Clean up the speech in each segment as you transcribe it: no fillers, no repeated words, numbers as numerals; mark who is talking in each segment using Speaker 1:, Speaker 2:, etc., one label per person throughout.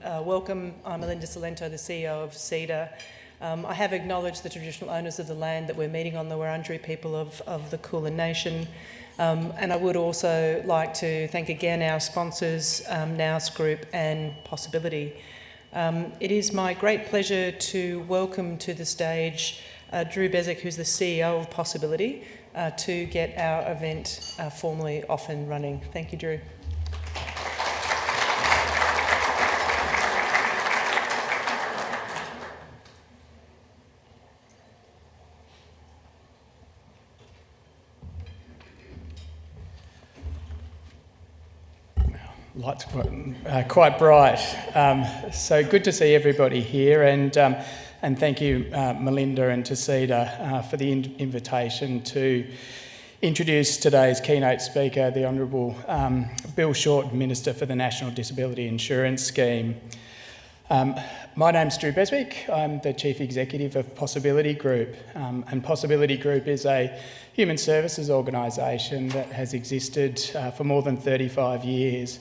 Speaker 1: Welcome. I'm Melinda Salento, the CEO of CEDA. I have acknowledged the traditional owners of the land that we're meeting on, the Wurundjeri people of the Kulin Nation. And I would also like to thank again our sponsors, Nous Group and Possibility. It is my great pleasure to welcome to the stage Drew Bezic, who's the CEO of Possibility, to get our event formally off and running. Thank you, Drew.
Speaker 2: Lights quite bright. So good to see everybody here, and thank you, Melinda, and to CEDA for the invitation to introduce today's keynote speaker, the Honourable Bill Shorten, Minister for the National Disability Insurance Scheme. My name's Drew Beswick. I'm the Chief Executive of Possibility Group, and Possibility Group is a human services organisation that has existed for more than 35 years,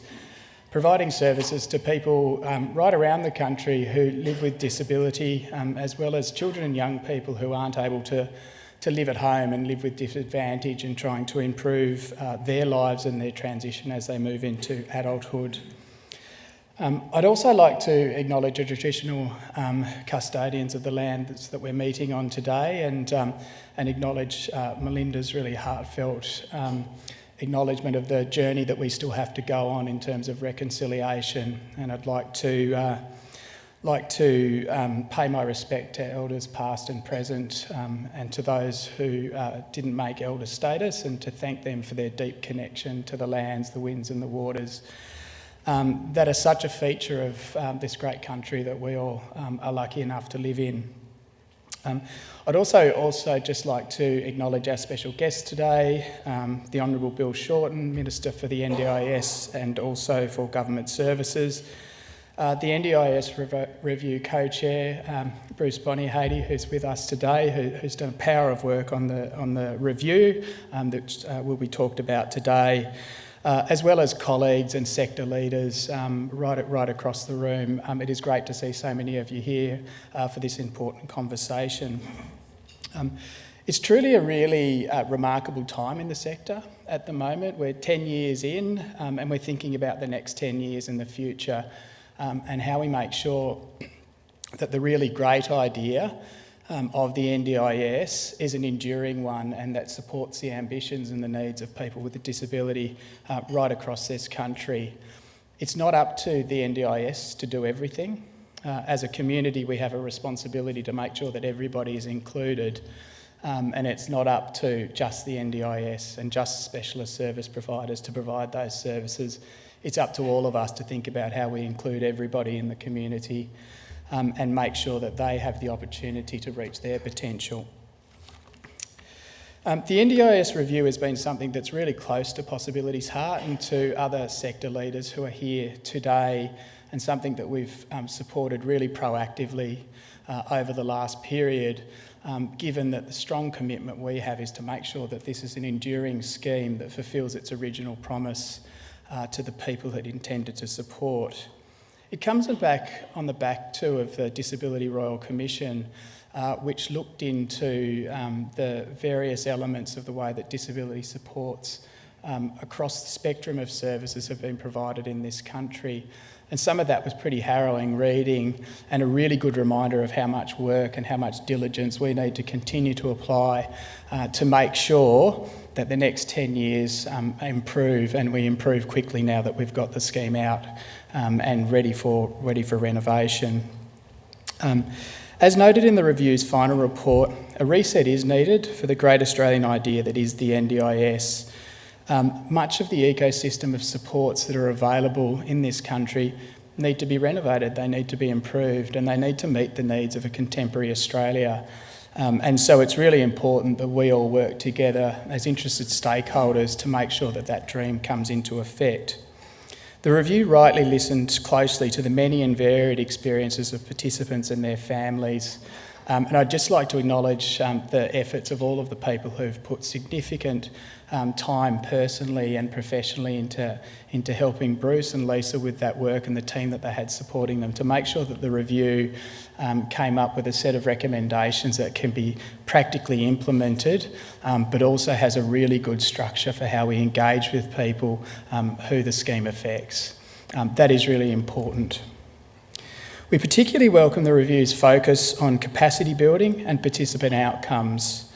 Speaker 2: providing services to people right around the country who live with disability, as well as children and young people who aren't able to live at home and live with disadvantage, and trying to improve their lives and their transition as they move into adulthood. I'd also like to acknowledge the traditional custodians of the land that we're meeting on today, and acknowledge Melinda's really heartfelt acknowledgement of the journey that we still have to go on in terms of reconciliation. And I'd like to pay my respect to elders past and present, and to those who didn't make elder status, and to thank them for their deep connection to the lands, the winds and the waters that are such a feature of this great country that we all are lucky enough to live in. I'd also just like to acknowledge our special guest today, the Honourable Bill Shorten, Minister for the NDIS and also for Government Services, the NDIS Review Co-Chair, Bruce Bonyhady, who's with us today, who's done a power of work on the review that will be talked about today, as well as colleagues and sector leaders right across the room. It is great to see so many of you here for this important conversation. It's truly a really remarkable time in the sector at the moment. We're 10 years in, and we're thinking about the next 10 years in the future, and how we make sure that the really great idea of the NDIS is an enduring one, and that supports the ambitions and the needs of people with a disability right across this country. It's not up to the NDIS to do everything. As a community, we have a responsibility to make sure that everybody is included, and it's not up to just the NDIS and just specialist service providers to provide those services. It's up to all of us to think about how we include everybody in the community, and make sure that they have the opportunity to reach their potential. The NDIS review has been something that's really close to Possibility's heart and to other sector leaders who are here today, and something that we've supported really proactively over the last period, given that the strong commitment we have is to make sure that this is an enduring scheme that fulfils its original promise to the people it intended to support. It comes back on the back too of the Disability Royal Commission, which looked into the various elements of the way that disability supports across the spectrum of services have been provided in this country. And some of that was pretty harrowing reading, and a really good reminder of how much work and how much diligence we need to continue to apply to make sure that the next 10 years improve, and we improve quickly now that we've got the scheme out and ready for renovation. As noted in the review's final report, a reset is needed for the great Australian idea that is the NDIS. Much of the ecosystem of supports that are available in this country need to be renovated, they need to be improved, and they need to meet the needs of a contemporary Australia. And so it's really important that we all work together as interested stakeholders to make sure that that dream comes into effect. The review rightly listened closely to the many and varied experiences of participants and their families, And I'd just like to acknowledge the efforts of all of the people who've put significant time personally and professionally into helping Bruce and Lisa with that work and the team that they had supporting them to make sure that the review came up with a set of recommendations that can be practically implemented, but also has a really good structure for how we engage with people who the scheme affects. That is really important. We particularly welcome the review's focus on capacity building and participant outcomes,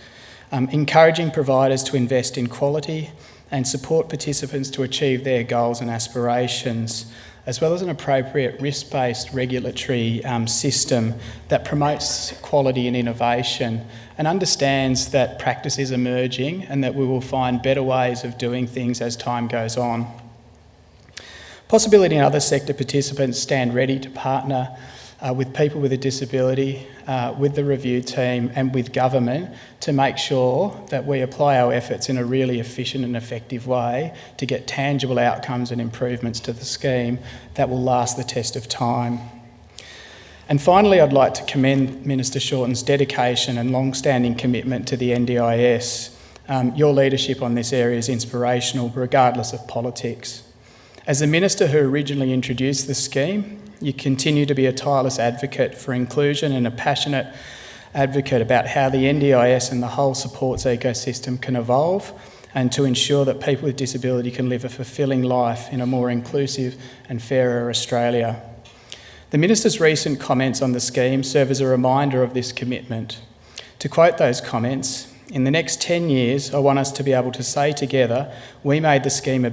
Speaker 2: encouraging providers to invest in quality and support participants to achieve their goals and aspirations, as well as an appropriate risk-based regulatory system that promotes quality and innovation and understands that practice is emerging and that we will find better ways of doing things as time goes on. Possibility and other sector participants stand ready to partner with people with a disability, with the review team and with government to make sure that we apply our efforts in a really efficient and effective way to get tangible outcomes and improvements to the scheme that will last the test of time. And finally, I'd like to commend Minister Shorten's dedication and long-standing commitment to the NDIS. Your leadership on this area is inspirational, regardless of politics. As the Minister who originally introduced the scheme, you continue to be a tireless advocate for inclusion and a passionate advocate about how the NDIS and the whole supports ecosystem can evolve and to ensure that people with disability can live a fulfilling life in a more inclusive and fairer Australia. The Minister's recent comments on the scheme serve as a reminder of this commitment. To quote those comments, "In the next 10 years, I want us to be able to say together, we made the scheme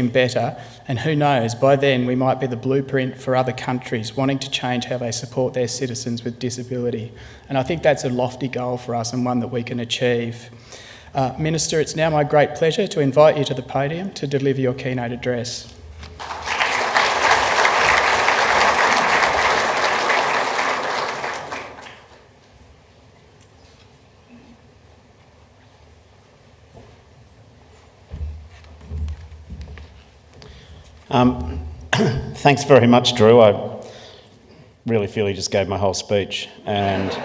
Speaker 2: better, and who knows, by then we might be the blueprint for other countries wanting to change how they support their citizens with disability." And I think that's a lofty goal for us and one that we can achieve. Minister, it's now my great pleasure to invite you to the podium to deliver your keynote address.
Speaker 3: Thanks very much, Drew. I really feel he just gave my whole speech, and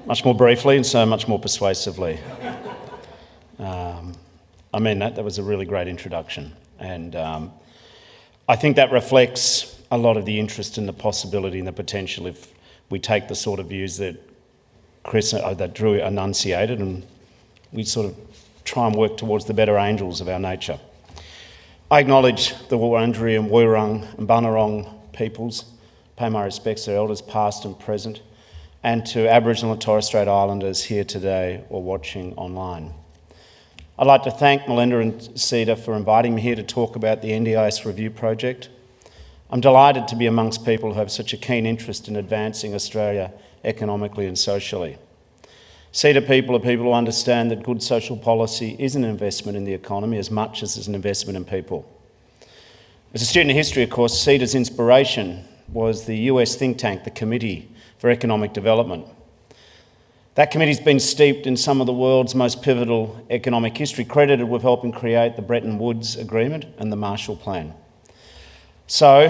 Speaker 3: much more briefly and so much more persuasively. I mean, that was a really great introduction, and I think that reflects a lot of the interest and the possibility and the potential if we take the sort of views that that Drew enunciated, and we sort of try and work towards the better angels of our nature. I acknowledge the Wurundjeri and Woiwurrung and Bunurong peoples, pay my respects to elders past and present, and to Aboriginal and Torres Strait Islanders here today or watching online. I'd like to thank Melinda and CEDA for inviting me here to talk about the NDIS review project. I'm delighted to be amongst people who have such a keen interest in advancing Australia economically and socially. CEDA people are people who understand that good social policy is an investment in the economy as much as it's an investment in people. As a student of history, of course, CEDA's inspiration was the US think tank, the Committee for Economic Development. That committee's been steeped in some of the world's most pivotal economic history, credited with helping create the Bretton Woods Agreement and the Marshall Plan. So,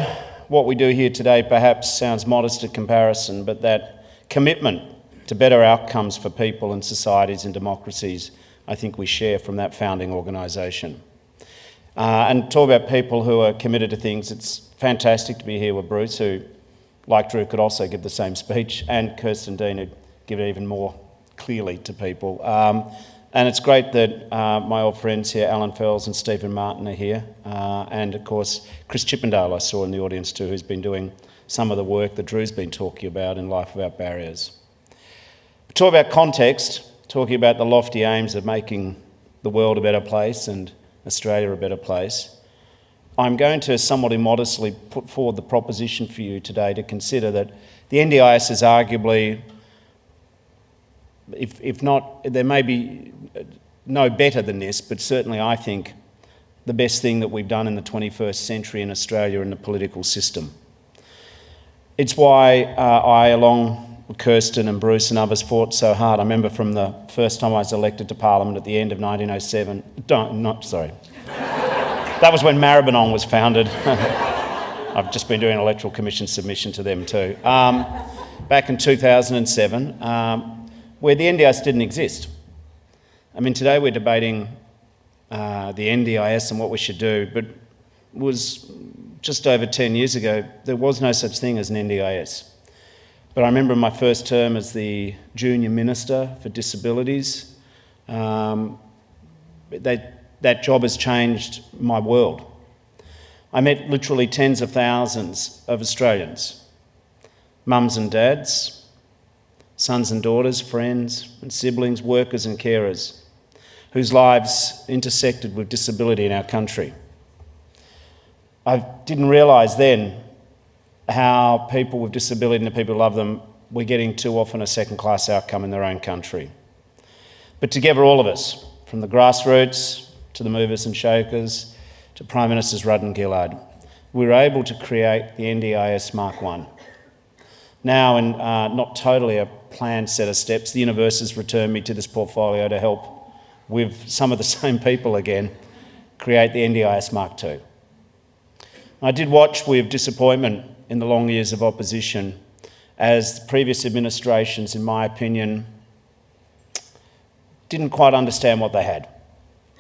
Speaker 3: what we do here today perhaps sounds modest in comparison, but that commitment to better outcomes for people and societies and democracies, I think we share from that founding organisation. And talk about people who are committed to things, it's fantastic to be here with Bruce, who, like Drew, could also give the same speech, and Kirsten Dean, who'd give it even more clearly to people. And it's great that my old friends here, Alan Fells and Stephen Martin, are here. And of course, Chris Chippendale I saw in the audience too, who's been doing some of the work that Drew's been talking about in Life Without Barriers. Talk about context, talking about the lofty aims of making the world a better place and Australia a better place. I'm going to somewhat immodestly put forward the proposition for you today to consider that the NDIS is arguably, if not, there may be no better than this, but certainly I think the best thing that we've done in the 21st century in Australia in the political system. It's why I, along with Kirsten and Bruce and others, fought so hard. I remember from the first time I was elected to Parliament at the end of 1907. That was when Maribyrnong was founded. I've just been doing an electoral commission submission to them too. back in 2007, where the NDIS didn't exist. I mean, today we're debating the NDIS and what we should do, but it was just over 10 years ago, there was no such thing as an NDIS. But I remember in my first term as the Junior Minister for Disabilities, that job has changed my world. I met literally tens of thousands of Australians, mums and dads, sons and daughters, friends and siblings, workers and carers, whose lives intersected with disability in our country. I didn't realise then how people with disability and the people who love them were getting too often a second-class outcome in their own country. But together, all of us, from the grassroots to the movers and shakers to Prime Ministers Rudd and Gillard, we were able to create the NDIS Mark 1. Now, in not totally a planned set of steps, the universe has returned me to this portfolio to help with some of the same people again create the NDIS Mark 2. I did watch with disappointment in the long years of opposition as previous administrations, in my opinion, didn't quite understand what they had.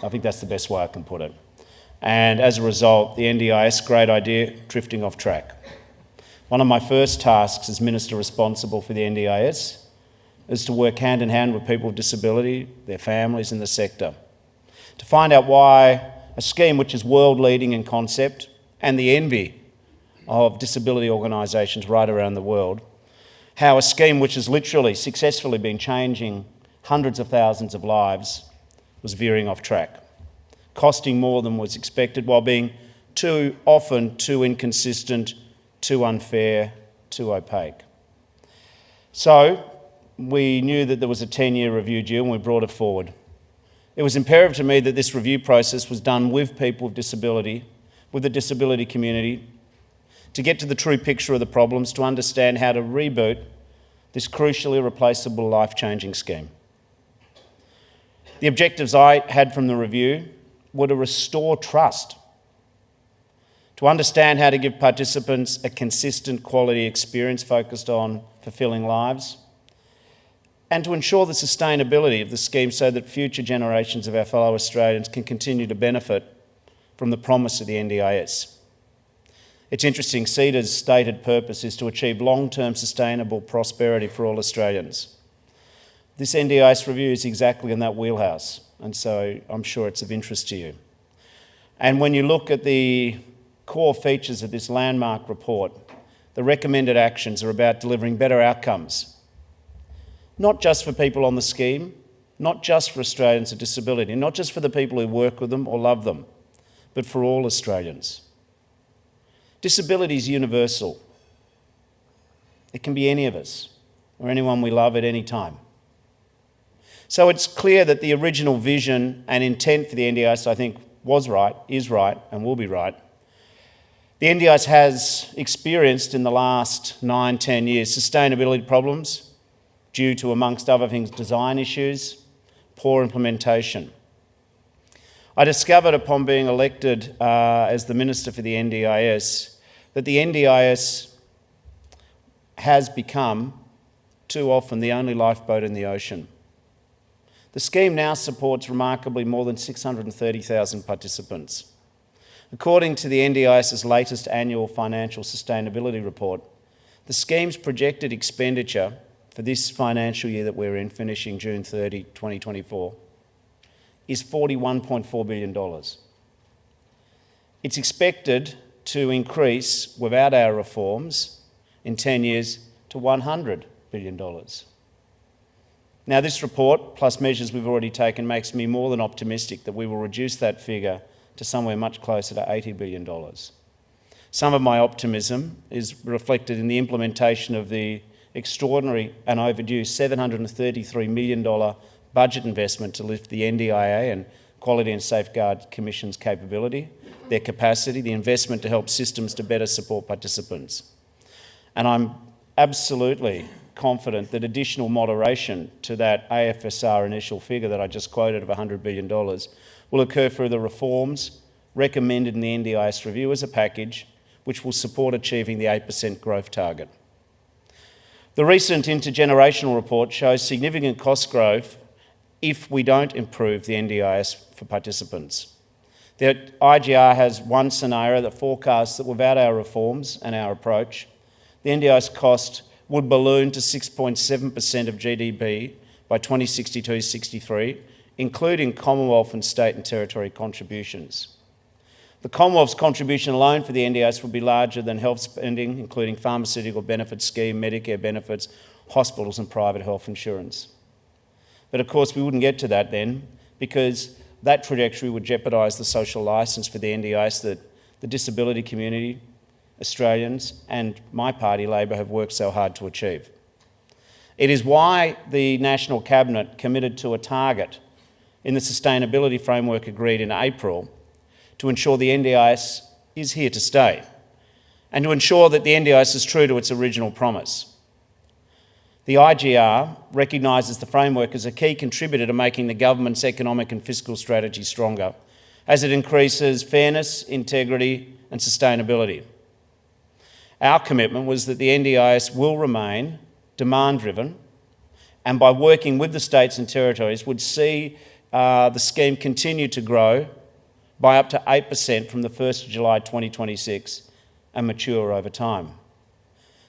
Speaker 3: I think that's the best way I can put it. And as a result, the NDIS, great idea, drifting off track. One of my first tasks as Minister responsible for the NDIS is to work hand in hand with people with disability, their families and the sector, to find out why a scheme which is world-leading in concept and the envy of disability organisations right around the world, how a scheme which has literally successfully been changing hundreds of thousands of lives was veering off track, costing more than was expected while being too often too inconsistent, too unfair, too opaque. So we knew that there was a 10-year review due and we brought it forward. It was imperative to me that this review process was done with people with disability, with the disability community, to get to the true picture of the problems, to understand how to reboot this crucially replaceable, life-changing scheme. The objectives I had from the review were to restore trust, to understand how to give participants a consistent quality experience focused on fulfilling lives, and to ensure the sustainability of the scheme so that future generations of our fellow Australians can continue to benefit from the promise of the NDIS. It's interesting, CEDA's stated purpose is to achieve long-term sustainable prosperity for all Australians. This NDIS review is exactly in that wheelhouse, and so I'm sure it's of interest to you. And when you look at the core features of this landmark report, the recommended actions are about delivering better outcomes, not just for people on the scheme, not just for Australians with disability, not just for the people who work with them or love them, but for all Australians. Disability is universal. It can be any of us or anyone we love at any time. So it's clear that the original vision and intent for the NDIS, I think, was right, is right, and will be right. The NDIS has experienced in the last 9-10 years sustainability problems due to, amongst other things, design issues, poor implementation. I discovered upon being elected as the Minister for the NDIS that the NDIS has become, too often, the only lifeboat in the ocean. The scheme now supports remarkably more than 630,000 participants. According to the NDIS's latest annual financial sustainability report, the scheme's projected expenditure for this financial year that we're in, finishing June 30, 2024, is $41.4 billion. It's expected to increase, without our reforms, in 10 years to $100 billion. Now, this report, plus measures we've already taken, makes me more than optimistic that we will reduce that figure to somewhere much closer to $80 billion. Some of my optimism is reflected in the implementation of the extraordinary and overdue $733 million budget investment to lift the NDIA and Quality and Safeguard Commission's capability, their capacity, the investment to help systems to better support participants. And I'm absolutely confident that additional moderation to that AFSR initial figure that I just quoted of $100 billion will occur through the reforms recommended in the NDIS review as a package which will support achieving the 8% growth target. The recent intergenerational report shows significant cost growth if we don't improve the NDIS for participants. The IGR has one scenario that forecasts that without our reforms and our approach, the NDIS cost would balloon to 6.7% of GDP by 2062-63, including Commonwealth and state and territory contributions. The Commonwealth's contribution alone for the NDIS would be larger than health spending, including pharmaceutical benefits scheme, Medicare benefits, hospitals and private health insurance. But of course we wouldn't get to that then, because that trajectory would jeopardise the social licence for the NDIS that the disability community, Australians and my party, Labor, have worked so hard to achieve. It is why the National Cabinet committed to a target in the sustainability framework agreed in April to ensure the NDIS is here to stay and to ensure that the NDIS is true to its original promise. The IGR recognises the framework as a key contributor to making the government's economic and fiscal strategy stronger, as it increases fairness, integrity and sustainability. Our commitment was that the NDIS will remain demand-driven, and by working with the states and territories would see the scheme continue to grow by up to 8% from the 1st of July 2026 and mature over time.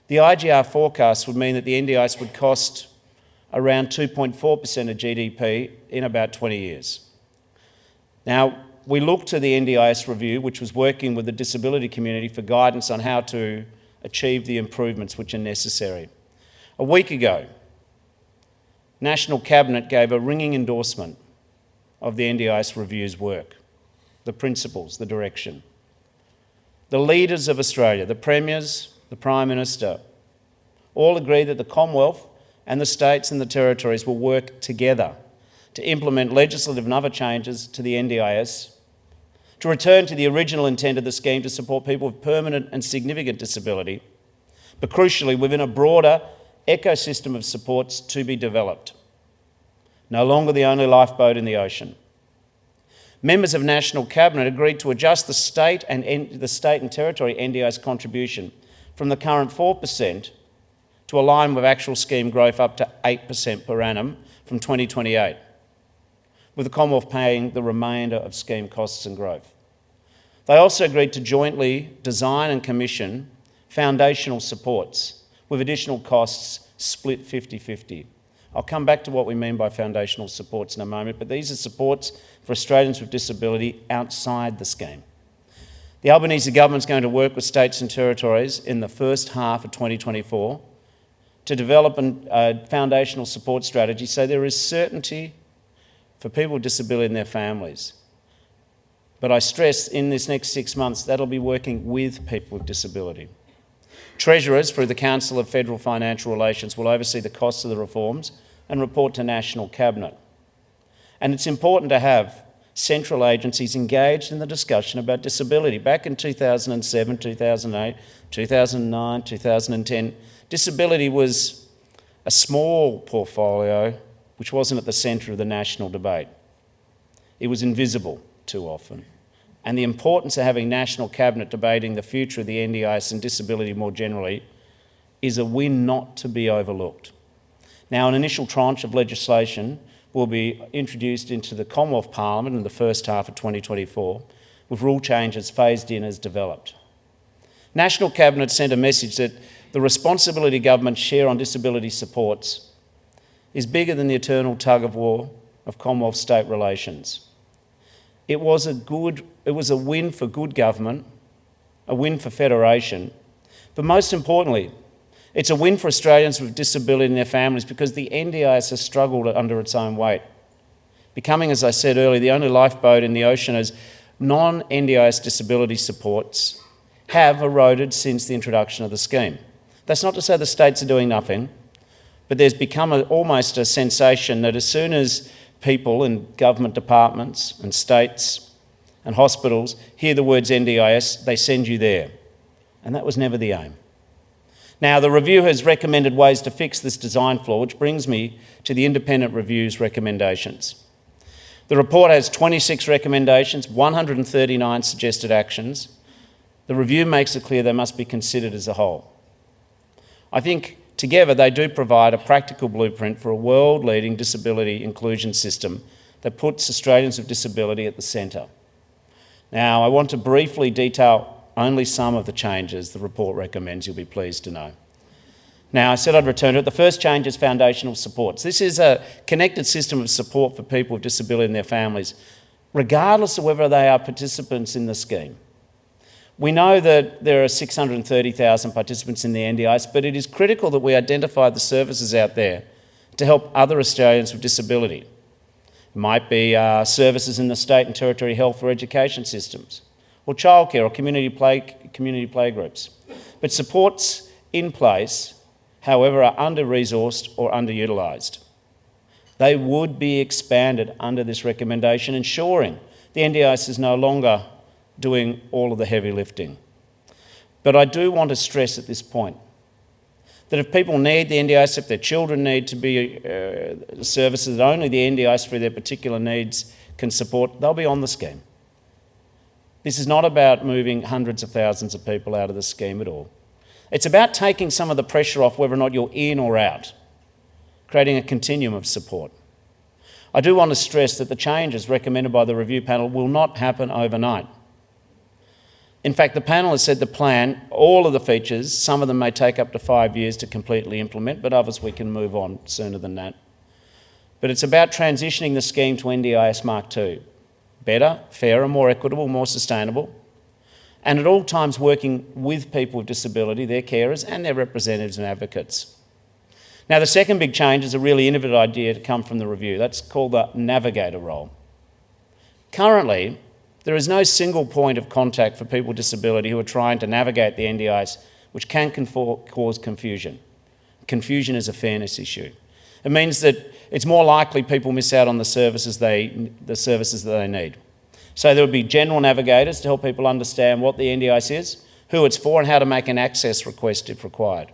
Speaker 3: The IGR forecast would mean that the NDIS would cost around 2.4% of GDP in about 20 years. Now, we looked to the NDIS review, which was working with the disability community for guidance on how to achieve the improvements which are necessary. A week ago, National Cabinet gave a ringing endorsement of the NDIS review's work, the principles, the direction. The leaders of Australia, the premiers, the Prime Minister, all agree that the Commonwealth and the states and the territories will work together to implement legislative and other changes to the NDIS, to return to the original intent of the scheme to support people with permanent and significant disability, but crucially within a broader ecosystem of supports to be developed. No longer the only lifeboat in the ocean. Members of National Cabinet agreed to adjust the state and territory NDIS contribution from the current 4% to align with actual scheme growth up to 8% per annum from 2028, with the Commonwealth paying the remainder of scheme costs and growth. They also agreed to jointly design and commission foundational supports with additional costs split 50-50. I'll come back to what we mean by foundational supports in a moment, but these are supports for Australians with disability outside the scheme. The Albanese government is going to work with states and territories in the first half of 2024 to develop a foundational support strategy so there is certainty for people with disability and their families. But I stress in this next 6 months that'll be working with people with disability. Treasurers through the Council of Federal Financial Relations will oversee the costs of the reforms and report to National Cabinet. And it's important to have central agencies engaged in the discussion about disability. Back in 2007, 2008, 2009, 2010, disability was a small portfolio which wasn't at the centre of the national debate. It was invisible too often. And the importance of having National Cabinet debating the future of the NDIS and disability more generally is a win not to be overlooked. Now, an initial tranche of legislation will be introduced into the Commonwealth Parliament in the first half of 2024, with rule changes phased in as developed. National Cabinet sent a message that the responsibility governments share on disability supports is bigger than the eternal tug-of-war of Commonwealth-state relations. It was a win for good government, a win for federation, but most importantly, it's a win for Australians with disability and their families because the NDIS has struggled under its own weight, becoming, as I said earlier, the only lifeboat in the ocean as non-NDIS disability supports have eroded since the introduction of the scheme. That's not to say the states are doing nothing, but there's become almost a sensation that as soon as people in government departments and states and hospitals hear the words NDIS, they send you there. And that was never the aim. Now, the review has recommended ways to fix this design flaw, which brings me to the independent review's recommendations. The report has 26 recommendations, 139 suggested actions. The review makes it clear they must be considered as a whole. I think Together, they do provide a practical blueprint for a world-leading disability inclusion system that puts Australians with disability at the centre. Now, I want to briefly detail only some of the changes the report recommends, you'll be pleased to know. Now, I said I'd return to it. The first change is foundational supports. This is a connected system of support for people with disability and their families, regardless of whether they are participants in the scheme. We know that there are 630,000 participants in the NDIS, but it is critical that we identify the services out there to help other Australians with disability. It might be services in the state and territory health or education systems, or childcare or community play groups. But supports in place, however, are under-resourced or underutilised. They would be expanded under this recommendation, ensuring the NDIS is no longer doing all of the heavy lifting. But I do want to stress at this point that if people need the NDIS, if their children need to be services that only the NDIS for their particular needs can support, they'll be on the scheme. This is not about moving hundreds of thousands of people out of the scheme at all. It's about taking some of the pressure off whether or not you're in or out, creating a continuum of support. I do want to stress that the changes recommended by the review panel will not happen overnight. In fact, the panel has said the plan, all of the features, some of them may take up to 5 years to completely implement, but others we can move on sooner than that. But it's about transitioning the scheme to NDIS Mark II. Better, fairer, more equitable, more sustainable, and at all times working with people with disability, their carers and their representatives and advocates. Now, the second big change is a really innovative idea to come from the review. That's called the navigator role. Currently, there is no single point of contact for people with disability who are trying to navigate the NDIS, which can cause confusion. Confusion is a fairness issue. It means that it's more likely people miss out on the services that they need. So there would be general navigators to help people understand what the NDIS is, who it's for, and how to make an access request if required.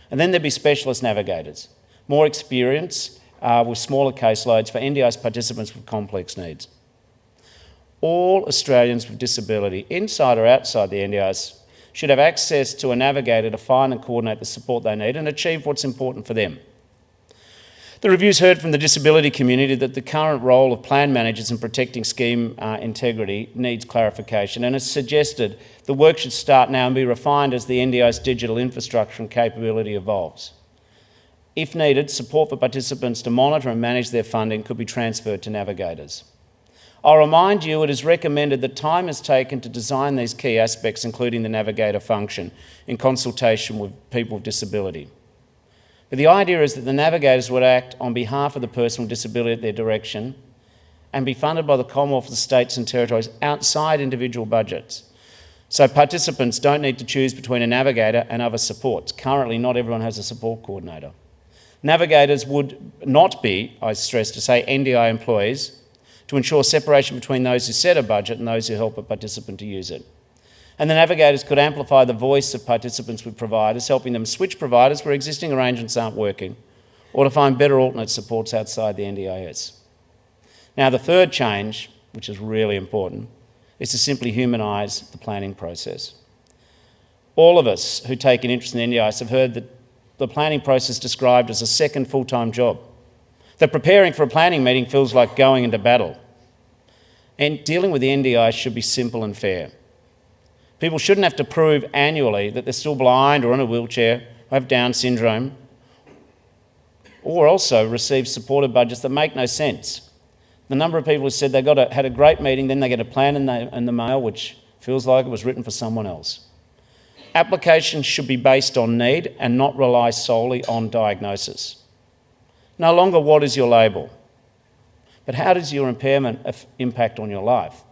Speaker 3: And then there'd be specialist navigators, more experience with smaller caseloads for NDIS participants with complex needs. All Australians with disability, inside or outside the NDIS, should have access to a navigator to find and coordinate the support they need and achieve what's important for them. The review's heard from the disability community that the current role of plan managers in protecting scheme integrity needs clarification, and has suggested the work should start now and be refined as the NDIS digital infrastructure and capability evolves. If needed, support for participants to monitor and manage their funding could be transferred to navigators. I'll remind you it is recommended that time is taken to design these key aspects, including the navigator function, in consultation with people with disability. But the idea is that the navigators would act on behalf of the person with disability at their direction and be funded by the Commonwealth, the states and territories outside individual budgets. So participants don't need to choose between a navigator and other supports. Currently, not everyone has a support coordinator. Navigators would not be, I stress to say, NDI employees, to ensure separation between those who set a budget and those who help a participant to use it. And the navigators could amplify the voice of participants with providers, helping them switch providers where existing arrangements aren't working, or to find better alternate supports outside the NDIS. Now, the third change, which is really important, is to simply humanise the planning process. All of us who take an interest in the NDIS have heard that the planning process described as a second full-time job, that preparing for a planning meeting feels like going into battle. And dealing with the NDIS should be simple and fair. People shouldn't have to prove annually that they're still blind or in a wheelchair, or have Down syndrome, or also receive supported budgets that make no sense. The number of people who said they had a great meeting, then they get a plan in the mail, which feels like it was written for someone else. Applications should be based on need and not rely solely on diagnosis. No longer what is your label, but how does your impairment impact on your life?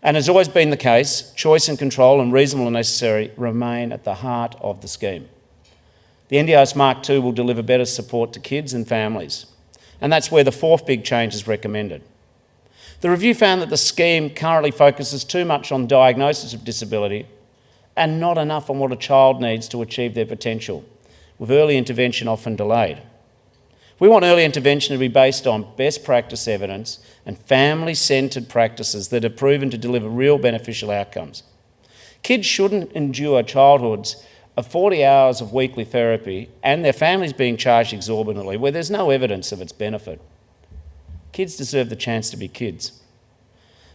Speaker 3: And as always been the case, choice and control and reasonable and necessary remain at the heart of the scheme. The NDIS Mark II will deliver better support to kids and families, and that's where the fourth big change is recommended. The review found that the scheme currently focuses too much on diagnosis of disability and not enough on what a child needs to achieve their potential, with early intervention often delayed. We want early intervention to be based on best practice evidence and family-centred practices that are proven to deliver real beneficial outcomes. Kids shouldn't endure childhoods of 40 hours of weekly therapy and their families being charged exorbitantly where there's no evidence of its benefit. Kids deserve the chance to be kids.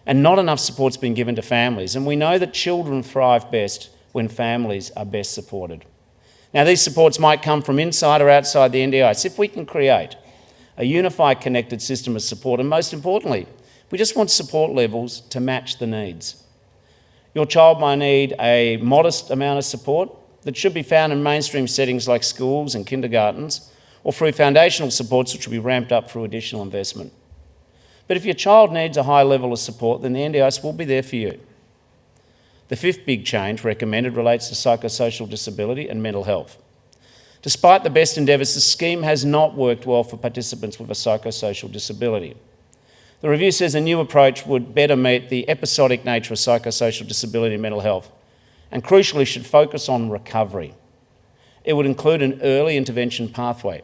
Speaker 3: And not enough support's been given to families, and we know that children thrive best when families are best supported. Now, these supports might come from inside or outside the NDIS. If we can create a unified, connected system of support, and most importantly, we just want support levels to match the needs. Your child might need a modest amount of support that should be found in mainstream settings like schools and kindergartens, or through foundational supports which will be ramped up through additional investment. But if your child needs a high level of support, then the NDIS will be there for you. The fifth big change recommended relates to psychosocial disability and mental health. Despite the best endeavours, the scheme has not worked well for participants with a psychosocial disability. The review says a new approach would better meet the episodic nature of psychosocial disability and mental health, and crucially should focus on recovery. It would include an early intervention pathway,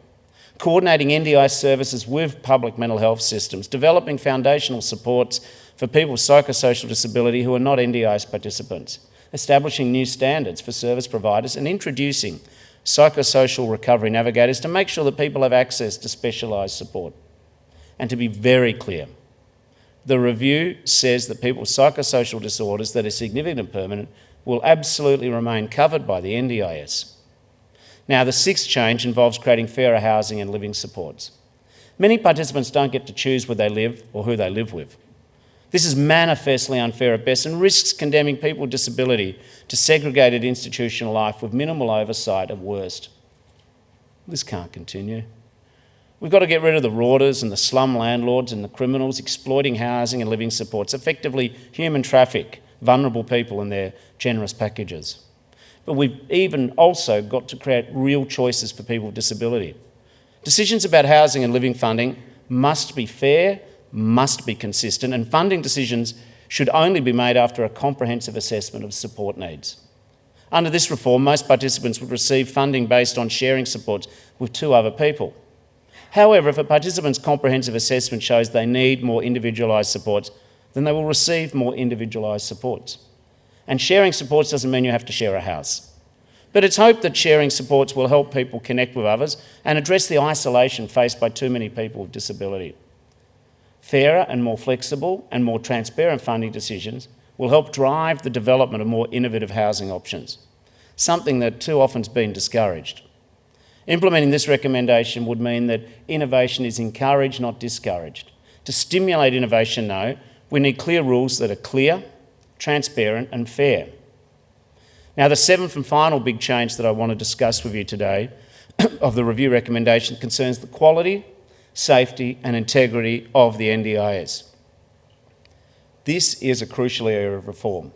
Speaker 3: coordinating NDIS services with public mental health systems, developing foundational supports for people with psychosocial disability who are not NDIS participants, establishing new standards for service providers, and introducing psychosocial recovery navigators to make sure that people have access to specialised support. And to be very clear, the review says that people with psychosocial disorders that are significant and permanent will absolutely remain covered by the NDIS. Now, the sixth change involves creating fairer housing and living supports. Many participants don't get to choose where they live or who they live with. This is manifestly unfair at best and risks condemning people with disability to segregated institutional life with minimal oversight at worst. This can't continue. We've got to get rid of the rauders and the slum landlords and the criminals exploiting housing and living supports, effectively human traffic vulnerable people in their generous packages. But we've even also got to create real choices for people with disability. Decisions about housing and living funding must be fair, must be consistent, and funding decisions should only be made after a comprehensive assessment of support needs. Under this reform, most participants would receive funding based on sharing supports with two other people. However, if a participant's comprehensive assessment shows they need more individualised supports, then they will receive more individualised supports. And sharing supports doesn't mean you have to share a house. But it's hoped that sharing supports will help people connect with others and address the isolation faced by too many people with disability. Fairer and more flexible and more transparent funding decisions will help drive the development of more innovative housing options, something that too often has been discouraged. Implementing this recommendation would mean that innovation is encouraged, not discouraged. To stimulate innovation, though, we need clear rules that are clear, transparent and fair. Now, the seventh and final big change that I want to discuss with you today of the review recommendation concerns the quality, safety and integrity of the NDIS. This is a crucial area of reform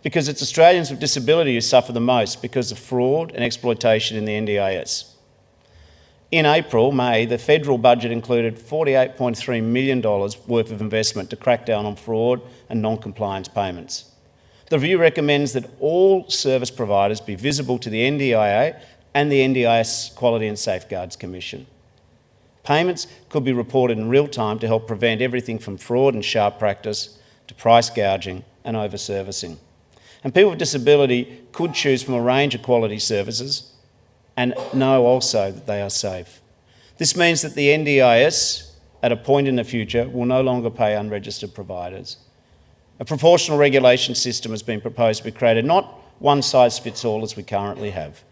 Speaker 3: because it's Australians with disability who suffer the most because of fraud and exploitation in the NDIS. In May, the federal budget included $48.3 million worth of investment to crack down on fraud and non-compliance payments. The review recommends that all service providers be visible to the NDIA and the NDIS Quality and Safeguards Commission. Payments could be reported in real time to help prevent everything from fraud and sharp practice to price gouging and over-servicing. And people with disability could choose from a range of quality services and know also that they are safe. This means that the NDIS, at a point in the future, will no longer pay unregistered providers. A proportional regulation system has been proposed to be created, not one size fits all as we currently have.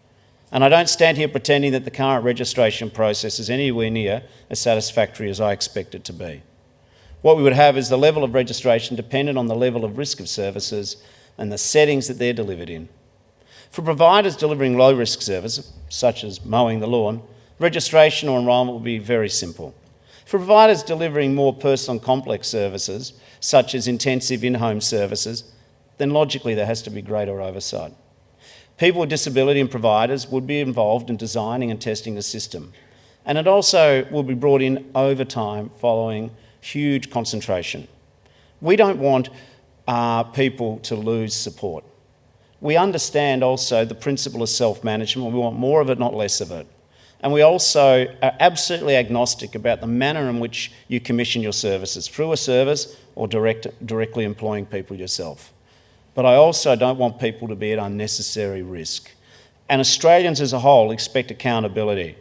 Speaker 3: And I don't stand here pretending that the current registration process is anywhere near as satisfactory as I expect it to be. What we would have is the level of registration dependent on the level of risk of services and the settings that they're delivered in. For providers delivering low-risk services, such as mowing the lawn, registration or enrolment will be very simple. For providers delivering more personal and complex services, such as intensive in-home services, then logically there has to be greater oversight. People with disability and providers would be involved in designing and testing the system. And it also will be brought in over time following huge concentration. We don't want people to lose support. We understand also the principle of self-management. We want more of it, not less of it. And we also are absolutely agnostic about the manner in which you commission your services, through a service or directly employing people yourself. But I also don't want people to be at unnecessary risk. and Australians as a whole expect accountability.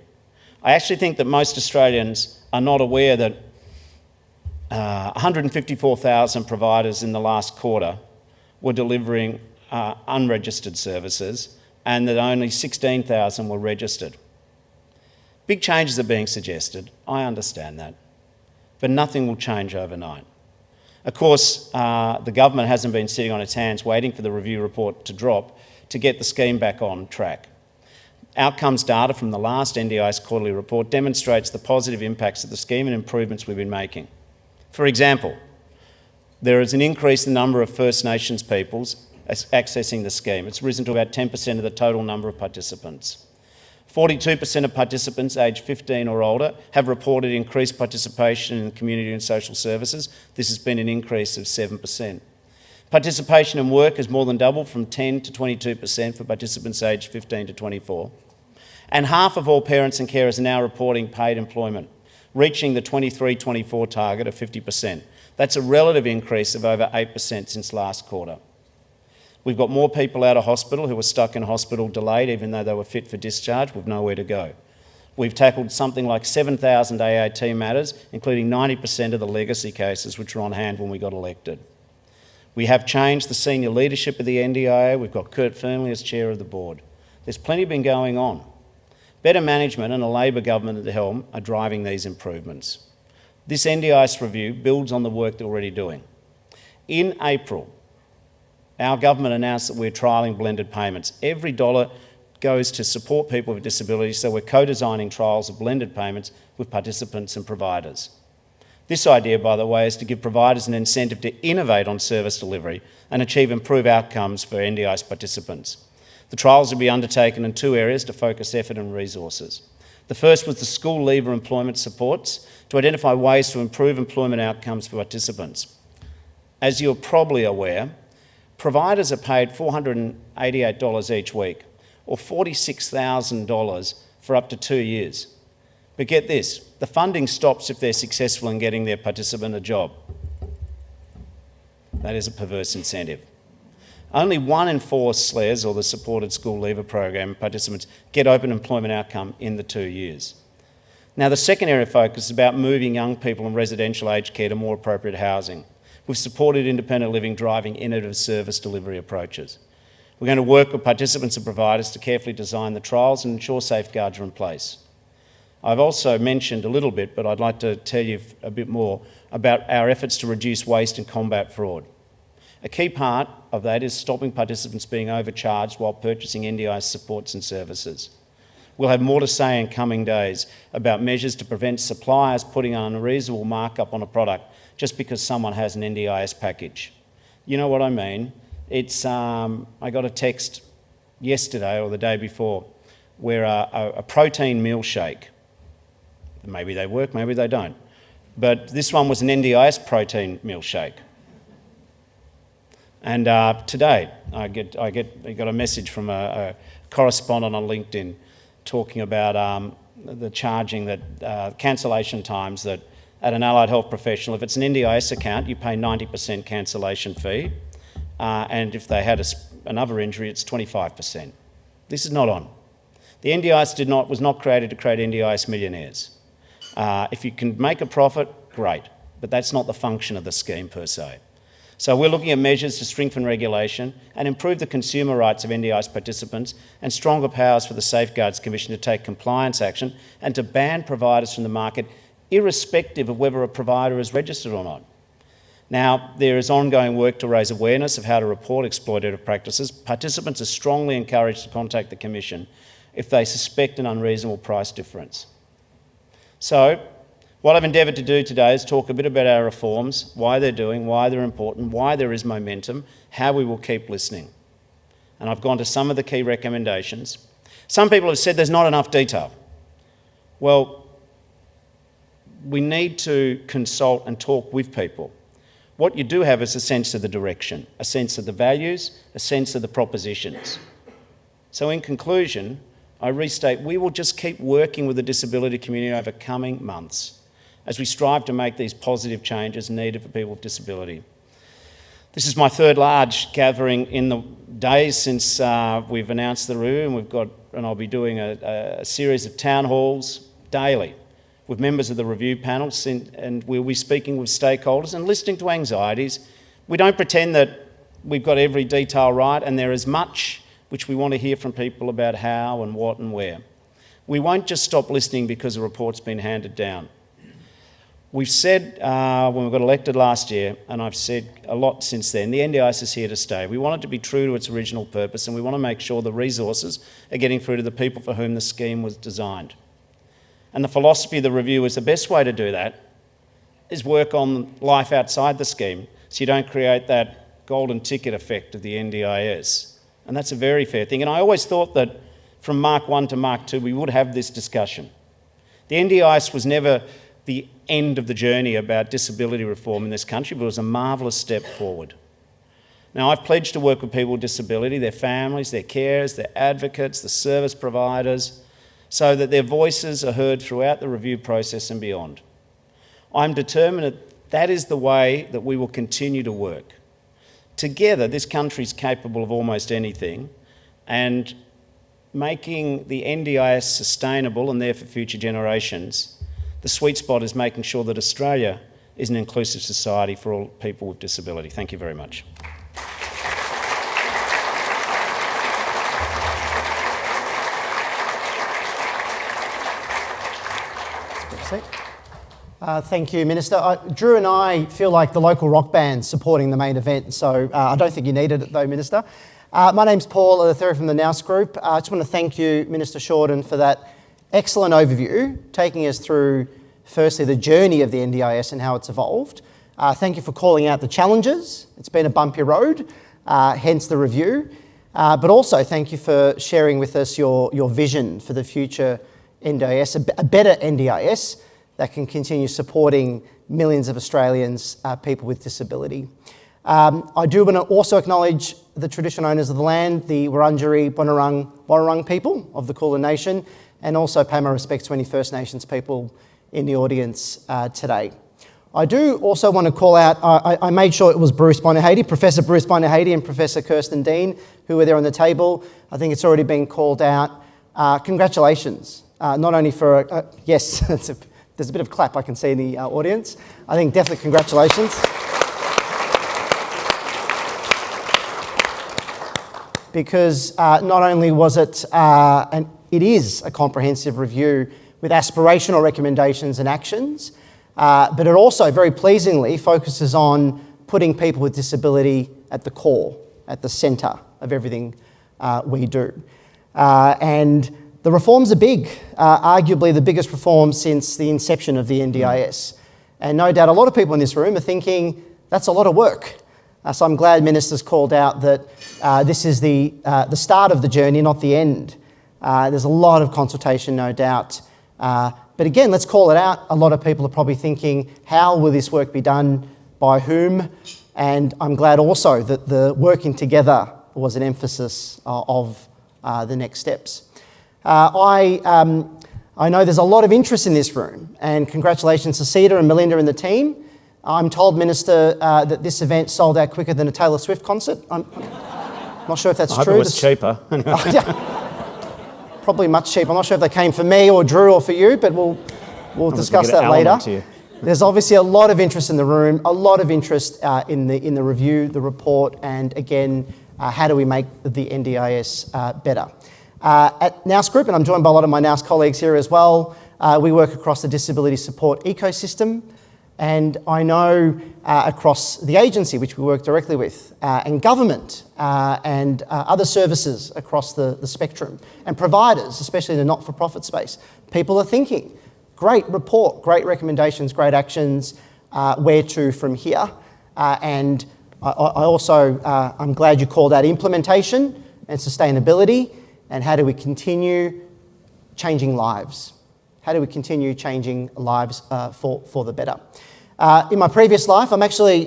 Speaker 3: I actually think that most Australians are not aware that 154,000 providers in the last quarter were delivering unregistered services and that only 16,000 were registered. Big changes are being suggested, I understand that, but nothing will change overnight. Of course, the government hasn't been sitting on its hands waiting for the review report to drop to get the scheme back on track. Outcomes data from the last NDIS quarterly report demonstrates the positive impacts of the scheme and improvements we've been making. For example, there is an increase in the number of First Nations peoples accessing the scheme. It's risen to about 10% of the total number of participants. 42% of participants aged 15 or older have reported increased participation in community and social services. This has been an increase of 7%. Participation in work has more than doubled from 10 to 22% for participants aged 15 to 24. And half of all parents and carers are now reporting paid employment, reaching the 23-24 target of 50%. That's a relative increase of over 8% since last quarter. We've got more people out of hospital who were stuck in hospital delayed even though they were fit for discharge with nowhere to go. We've tackled something like 7,000 AAT matters, including 90% of the legacy cases which were on hand when we got elected. We have changed the senior leadership of the NDIA. We've got Kurt Fearnley as chair of the board. There's plenty been going on. Better management and a Labor government at the helm are driving these improvements. This NDIS review builds on the work that we're already doing. In April, our government announced that we're trialling blended payments. Every dollar goes to support people with disabilities, so we're co-designing trials of blended payments with participants and providers. This idea, by the way, is to give providers an incentive to innovate on service delivery and achieve improved outcomes for NDIS participants. The trials will be undertaken in two areas to focus effort and resources. The first was the school leaver employment supports to identify ways to improve employment outcomes for participants. As you're probably aware, providers are paid $488 each week, or $46,000 for up to 2 years. But get this, the funding stops if they're successful in getting their participant a job. That is a perverse incentive. Only 1 in 4 SLES, or the Supported School Leaver Program, participants get open employment outcome in the 2 years. Now, the second area of focus is about moving young people in residential aged care to more appropriate housing. We've supported independent living, driving innovative service delivery approaches. We're going to work with participants and providers to carefully design the trials and ensure safeguards are in place. I've also mentioned a little bit, but I'd like to tell you a bit more about our efforts to reduce waste and combat fraud. A key part of that is stopping participants being overcharged while purchasing NDIS supports and services. We'll have more to say in coming days about measures to prevent suppliers putting an unreasonable markup on a product just because someone has an NDIS package. You know what I mean? It's, I got a text yesterday or the day before where a protein meal shake, maybe they work, maybe they don't, but this one was an NDIS protein meal shake. And today I got a message from a correspondent on LinkedIn talking about the charging that cancellation times that at an allied health professional, if it's an NDIS account, you pay 90% cancellation fee, and if they had another injury, it's 25%. This is not on. The NDIS was not created to create NDIS millionaires. If you can make a profit, great, but that's not the function of the scheme per se. So we're looking at measures to strengthen regulation and improve the consumer rights of NDIS participants and stronger powers for the Safeguards Commission to take compliance action and to ban providers from the market irrespective of whether a provider is registered or not. Now, there is ongoing work to raise awareness of how to report exploitative practices. Participants are strongly encouraged to contact the Commission if they suspect an unreasonable price difference. So, what I've endeavoured to do today is talk a bit about our reforms, why they're doing, why they're important, why there is momentum, how we will keep listening. And I've gone to some of the key recommendations. Some people have said there's not enough detail. Well, we need to consult and talk with people. What you do have is a sense of the direction, a sense of the values, a sense of the propositions. So in conclusion, I restate, we will just keep working with the disability community over coming months as we strive to make these positive changes needed for people with disability. This is my third large gathering in the days since we've announced the review, and I'll be doing a series of town halls daily with members of the review panels, and we'll be speaking with stakeholders and listening to anxieties. We don't pretend that we've got every detail right, and there is much which we want to hear from people about how and what and where. We won't just stop listening because a report's been handed down. We've said when we got elected last year, and I've said a lot since then, the NDIS is here to stay. We want it to be true to its original purpose, and we want to make sure the resources are getting through to the people for whom the scheme was designed. And the philosophy of the review is the best way to do that is work on life outside the scheme, so you don't create that golden ticket effect of the NDIS. And that's a very fair thing. And I always thought that from Mark 1 to Mark 2, we would have this discussion. The NDIS was never the end of the journey about disability reform in this country, but it was a marvellous step forward. Now, I've pledged to work with people with disability, their families, their carers, their advocates, the service providers, so that their voices are heard throughout the review process and beyond. I'm determined that is the way that we will continue to work. Together, this country is capable of almost anything, and making the NDIS sustainable and there for future generations, the sweet spot is making sure that Australia is an inclusive society for all people with disability. Thank you very much.
Speaker 4: Thank you, Minister. Drew and I feel like the local rock band supporting the main event, so I don't think you needed it though, Minister. My name's Paul Alathera from the Nous Group. I just want to thank you, Minister Shorten, for that excellent overview, taking us through, firstly, the journey of the NDIS and how it's evolved. Thank you for calling out the challenges. It's been a bumpy road, hence the review. But also thank you for sharing with us your vision for the future NDIS, a better NDIS that can continue supporting millions of Australians, people with disability. I do want to also acknowledge the traditional owners of the land, the Wurundjeri Woi-wurrung people of the Kulin Nation, and also pay my respects to any First Nations people in the audience today. I do also want to call out, I made sure it was Bruce Bonahady, Professor Bruce Bonahady and Professor Kirsten Dean, who were there on the table. I think it's already been called out. Congratulations, not only for, yes, there's a bit of clap I can see in the audience. I think definitely congratulations. Because not only was it, and it is a comprehensive review with aspirational recommendations and actions, but it also very pleasingly focuses on putting people with disability at the core, at the centre of everything we do. And the reforms are big, arguably the biggest reform since the inception of the NDIS. And no doubt a lot of people in this room are thinking, that's a lot of work. So I'm glad Minister's called out that this is the start of the journey, not the end. There's a lot of consultation, no doubt. But again, let's call it out. A lot of people are probably thinking, how will this work be done? By whom? And I'm glad also that the working together was an emphasis of the next steps. I know there's a lot of interest in this room, and congratulations to CEDA and Melinda and the team. I'm told, Minister, that this event sold out quicker than a Taylor Swift concert. I'm not sure if that's true. I hope
Speaker 3: it was cheaper.
Speaker 4: Probably much cheaper. I'm not sure if they came for me or Drew or for you, but we'll discuss that later. There's obviously a lot of interest in the room, a lot of interest in the review, the report, and again, how do we make the NDIS better? At Nous Group, and I'm joined by a lot of my Nous colleagues here as well, we work across the disability support ecosystem. And I know across the agency, which we work directly with, and government and other services across the spectrum, and providers, especially in the not-for-profit space, people are thinking, great report, great recommendations, great actions, where to from here. And I also, I'm glad you called out implementation and sustainability, and how do we continue changing lives? How do we continue changing lives for the better? In my previous life, I'm actually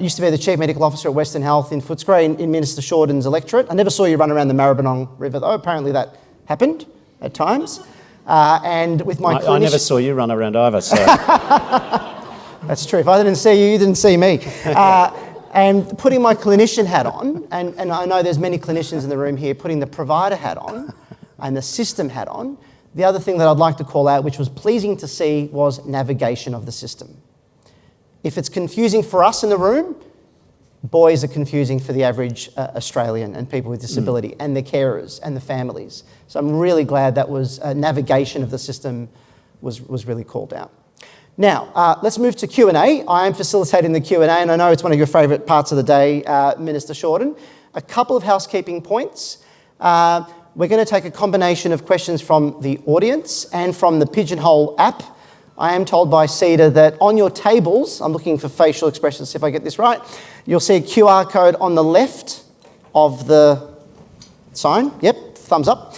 Speaker 4: used to be the Chief Medical Officer at Western Health in Footscray in Minister Shorten's electorate. I never saw you run around the Maribyrnong River though. Apparently that happened at times. And with my
Speaker 3: I never saw you run around either, so.
Speaker 4: That's true. If I didn't see you, you didn't see me. And putting my clinician hat on, and I know there's many clinicians in the room here, putting the provider hat on and the system hat on, the other thing that I'd like to call out, which was pleasing to see, was navigation of the system. If it's confusing for us in the room, boys are confusing for the average Australian and people with disability and their carers and the families. So I'm really glad that was navigation of the system was really called out. Now, let's move to Q&A. I am facilitating the Q&A, and I know it's one of your favourite parts of the day, Minister Shorten. A couple of housekeeping points. We're going to take a combination of questions from the audience and from the Pigeonhole app. I am told by CEDA that on your tables, I'm looking for facial expressions, see if I get this right, you'll see a QR code on the left of the sign. Yep, thumbs up.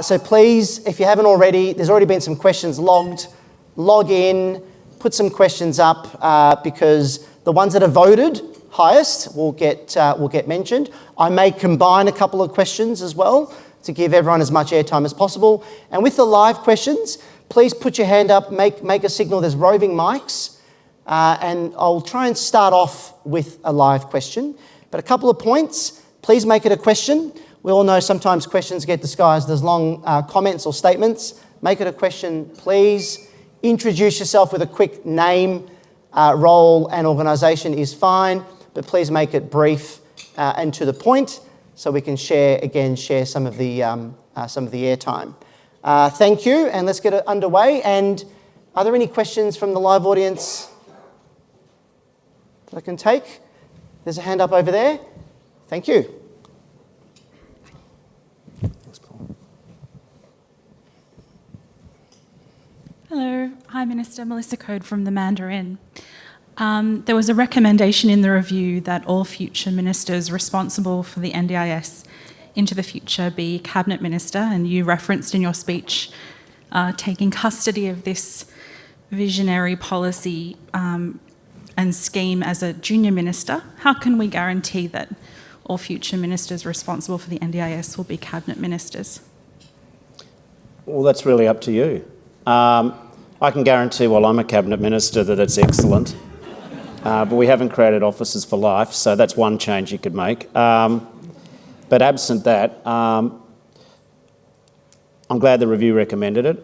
Speaker 4: So please, if you haven't already, there's already been some questions logged. Log in, put some questions up because the ones that are voted highest will get mentioned. I may combine a couple of questions as well to give everyone as much airtime as possible. And with the live questions, please put your hand up, make a signal. There's roving mics. And I'll try and start off with a live question. But a couple of points, please make it a question. We all know sometimes questions get disguised as long comments or statements. Make it a question, please. Introduce yourself with a quick name, role and organisation is fine, but please make it brief and to the point so we can share some of the airtime. Thank you, and let's get it underway. And are there any questions from the live audience that I can take? There's a hand up over there. Thank you.
Speaker 5: Hello. Hi, Minister. Melissa Code from the Mandarin. There was a recommendation in the review that all future ministers responsible for the NDIS into the future be Cabinet Minister, and you referenced in your speech taking custody of this visionary policy and scheme as a junior minister. How can we guarantee that all future ministers responsible for the NDIS will be Cabinet Ministers?
Speaker 3: Well, that's really up to you. I can guarantee while I'm a Cabinet Minister that it's excellent, but we haven't created officers for life, so that's one change you could make. But absent that, I'm glad the review recommended it.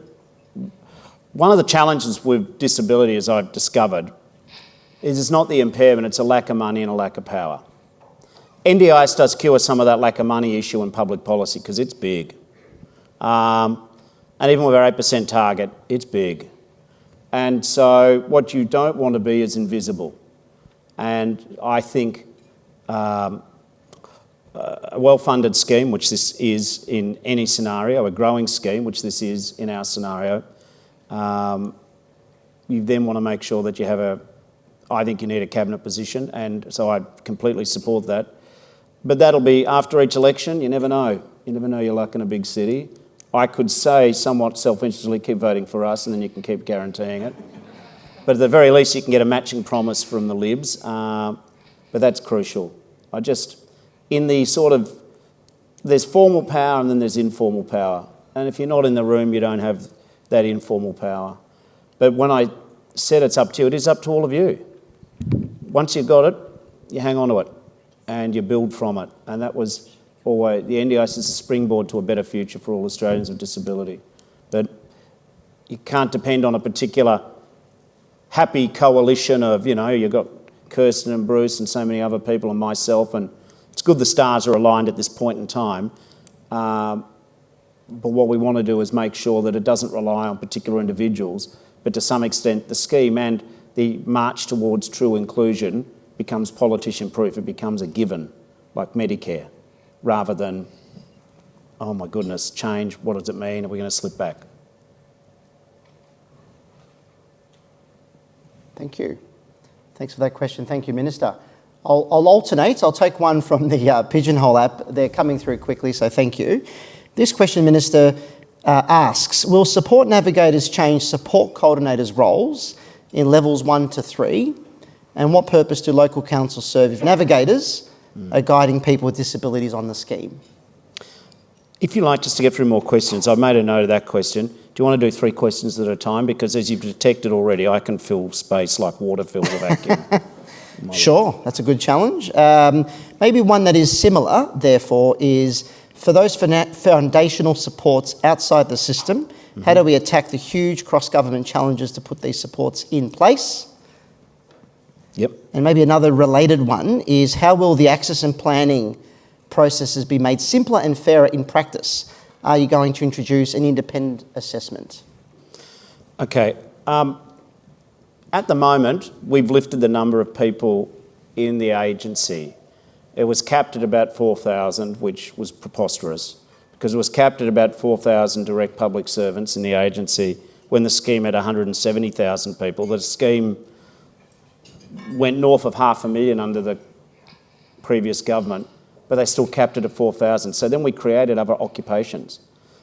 Speaker 3: One of the challenges with disability, as I've discovered, is it's not the impairment, it's a lack of money and a lack of power. NDIS does cure some of that lack of money issue in public policy because it's big. And even with our 8% target, it's big. And so what you don't want to be is invisible. And I think a well-funded scheme, which this is in any scenario, a growing scheme, which this is in our scenario, you then want to make sure that you have I think you need a cabinet position, and so I completely support that. But that'll be after each election, you never know. You never know your luck in a big city. I could say somewhat self-interestedly, keep voting for us and then you can keep guaranteeing it. But at the very least you can get a matching promise from the Libs, but that's crucial. There's formal power and then there's informal power. And if you're not in the room, you don't have that informal power. But when I said it's up to you, it is up to all of you. Once you've got it, you hang on to it and you build from it. And that was always, the NDIS is a springboard to a better future for all Australians with disability. But you can't depend on a particular happy coalition of, you've got Kirsten and Bruce and so many other people and myself, and it's good the stars are aligned at this point in time. But what we want to do is make sure that it doesn't rely on particular individuals, but to some extent the scheme and the march towards true inclusion becomes politician-proof. It becomes a given, like Medicare, rather than, oh my goodness, change, what does it mean? Are we going to slip back?
Speaker 4: Thank you. Thanks for that question. Thank you, Minister. I'll alternate. I'll take one from the Pigeonhole app. They're coming through quickly, so thank you. This question, Minister, asks, will support navigators change support coordinators' roles in levels 1 to 3? And what purpose do local councils serve if navigators are guiding people with disabilities on the scheme?
Speaker 3: If you like, just to get through more questions, I've made a note of that question. Do you want to do 3 questions at a time? Because as you've detected already, I can fill space like water fills a vacuum.
Speaker 4: Sure, that's a good challenge. Maybe one that is similar, therefore, is for those foundational supports outside the system, how do we attack the huge cross-government challenges to put these supports in place?
Speaker 3: Yep.
Speaker 4: And maybe another related one is how will the access and planning processes be made simpler and fairer in practice? Are you going to introduce an independent assessment?
Speaker 3: Okay. At the moment, we've lifted the number of people in the agency. It was capped at about 4,000, which was preposterous, because it was capped at about 4,000 direct public servants in the agency when the scheme had 170,000 people. The scheme went north of 500,000 under the previous government, but they still capped it at 4,000. So then we created other occupations.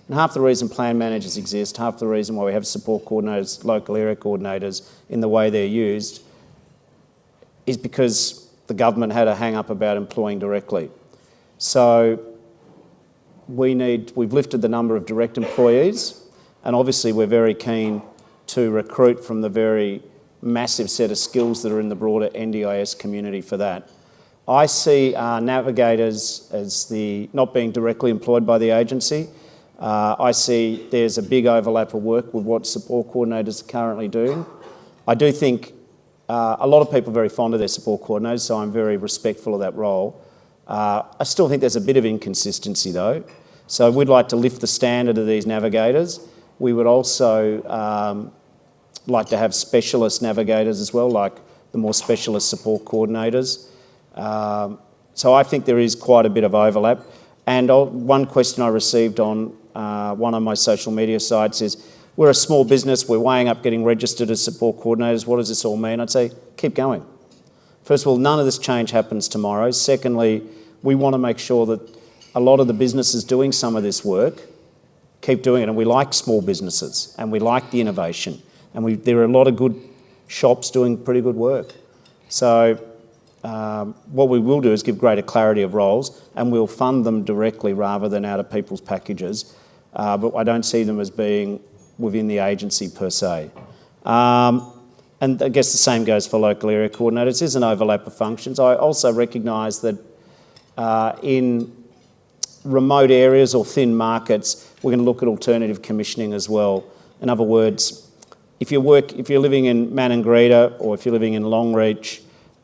Speaker 3: And half the reason plan managers exist, half the reason why we have support coordinators, local area coordinators in the way they're used, is because the government had a hang up about employing directly. So we've lifted the number of direct employees, and obviously we're very keen to recruit from the very massive set of skills that are in the broader NDIS community for that. I see navigators as not being directly employed by the agency. I see there's a big overlap of work with what support coordinators are currently doing. I do think a lot of people are very fond of their support coordinators, so I'm very respectful of that role. I still think there's a bit of inconsistency though. So we'd like to lift the standard of these navigators. We would also like to have specialist navigators as well, like the more specialist support coordinators. So I think there is quite a bit of overlap. And one question I received on one of my social media sites is, we're a small business, we're weighing up getting registered as support coordinators, what does this all mean? I'd say, keep going. First of all, none of this change happens tomorrow. Secondly, we want to make sure that a lot of the businesses doing some of this work keep doing it, and we like small businesses, and we like the innovation, and there are a lot of good shops doing pretty good work. So what we will do is give greater clarity of roles, and we'll fund them directly rather than out of people's packages, but I don't see them as being within the agency per se. And I guess the same goes for local area coordinators. There's an overlap of functions. I also recognise that in remote areas or thin markets, we're going to look at alternative commissioning as well. In other words, if you're living in Maningrida or if you're living in Longreach,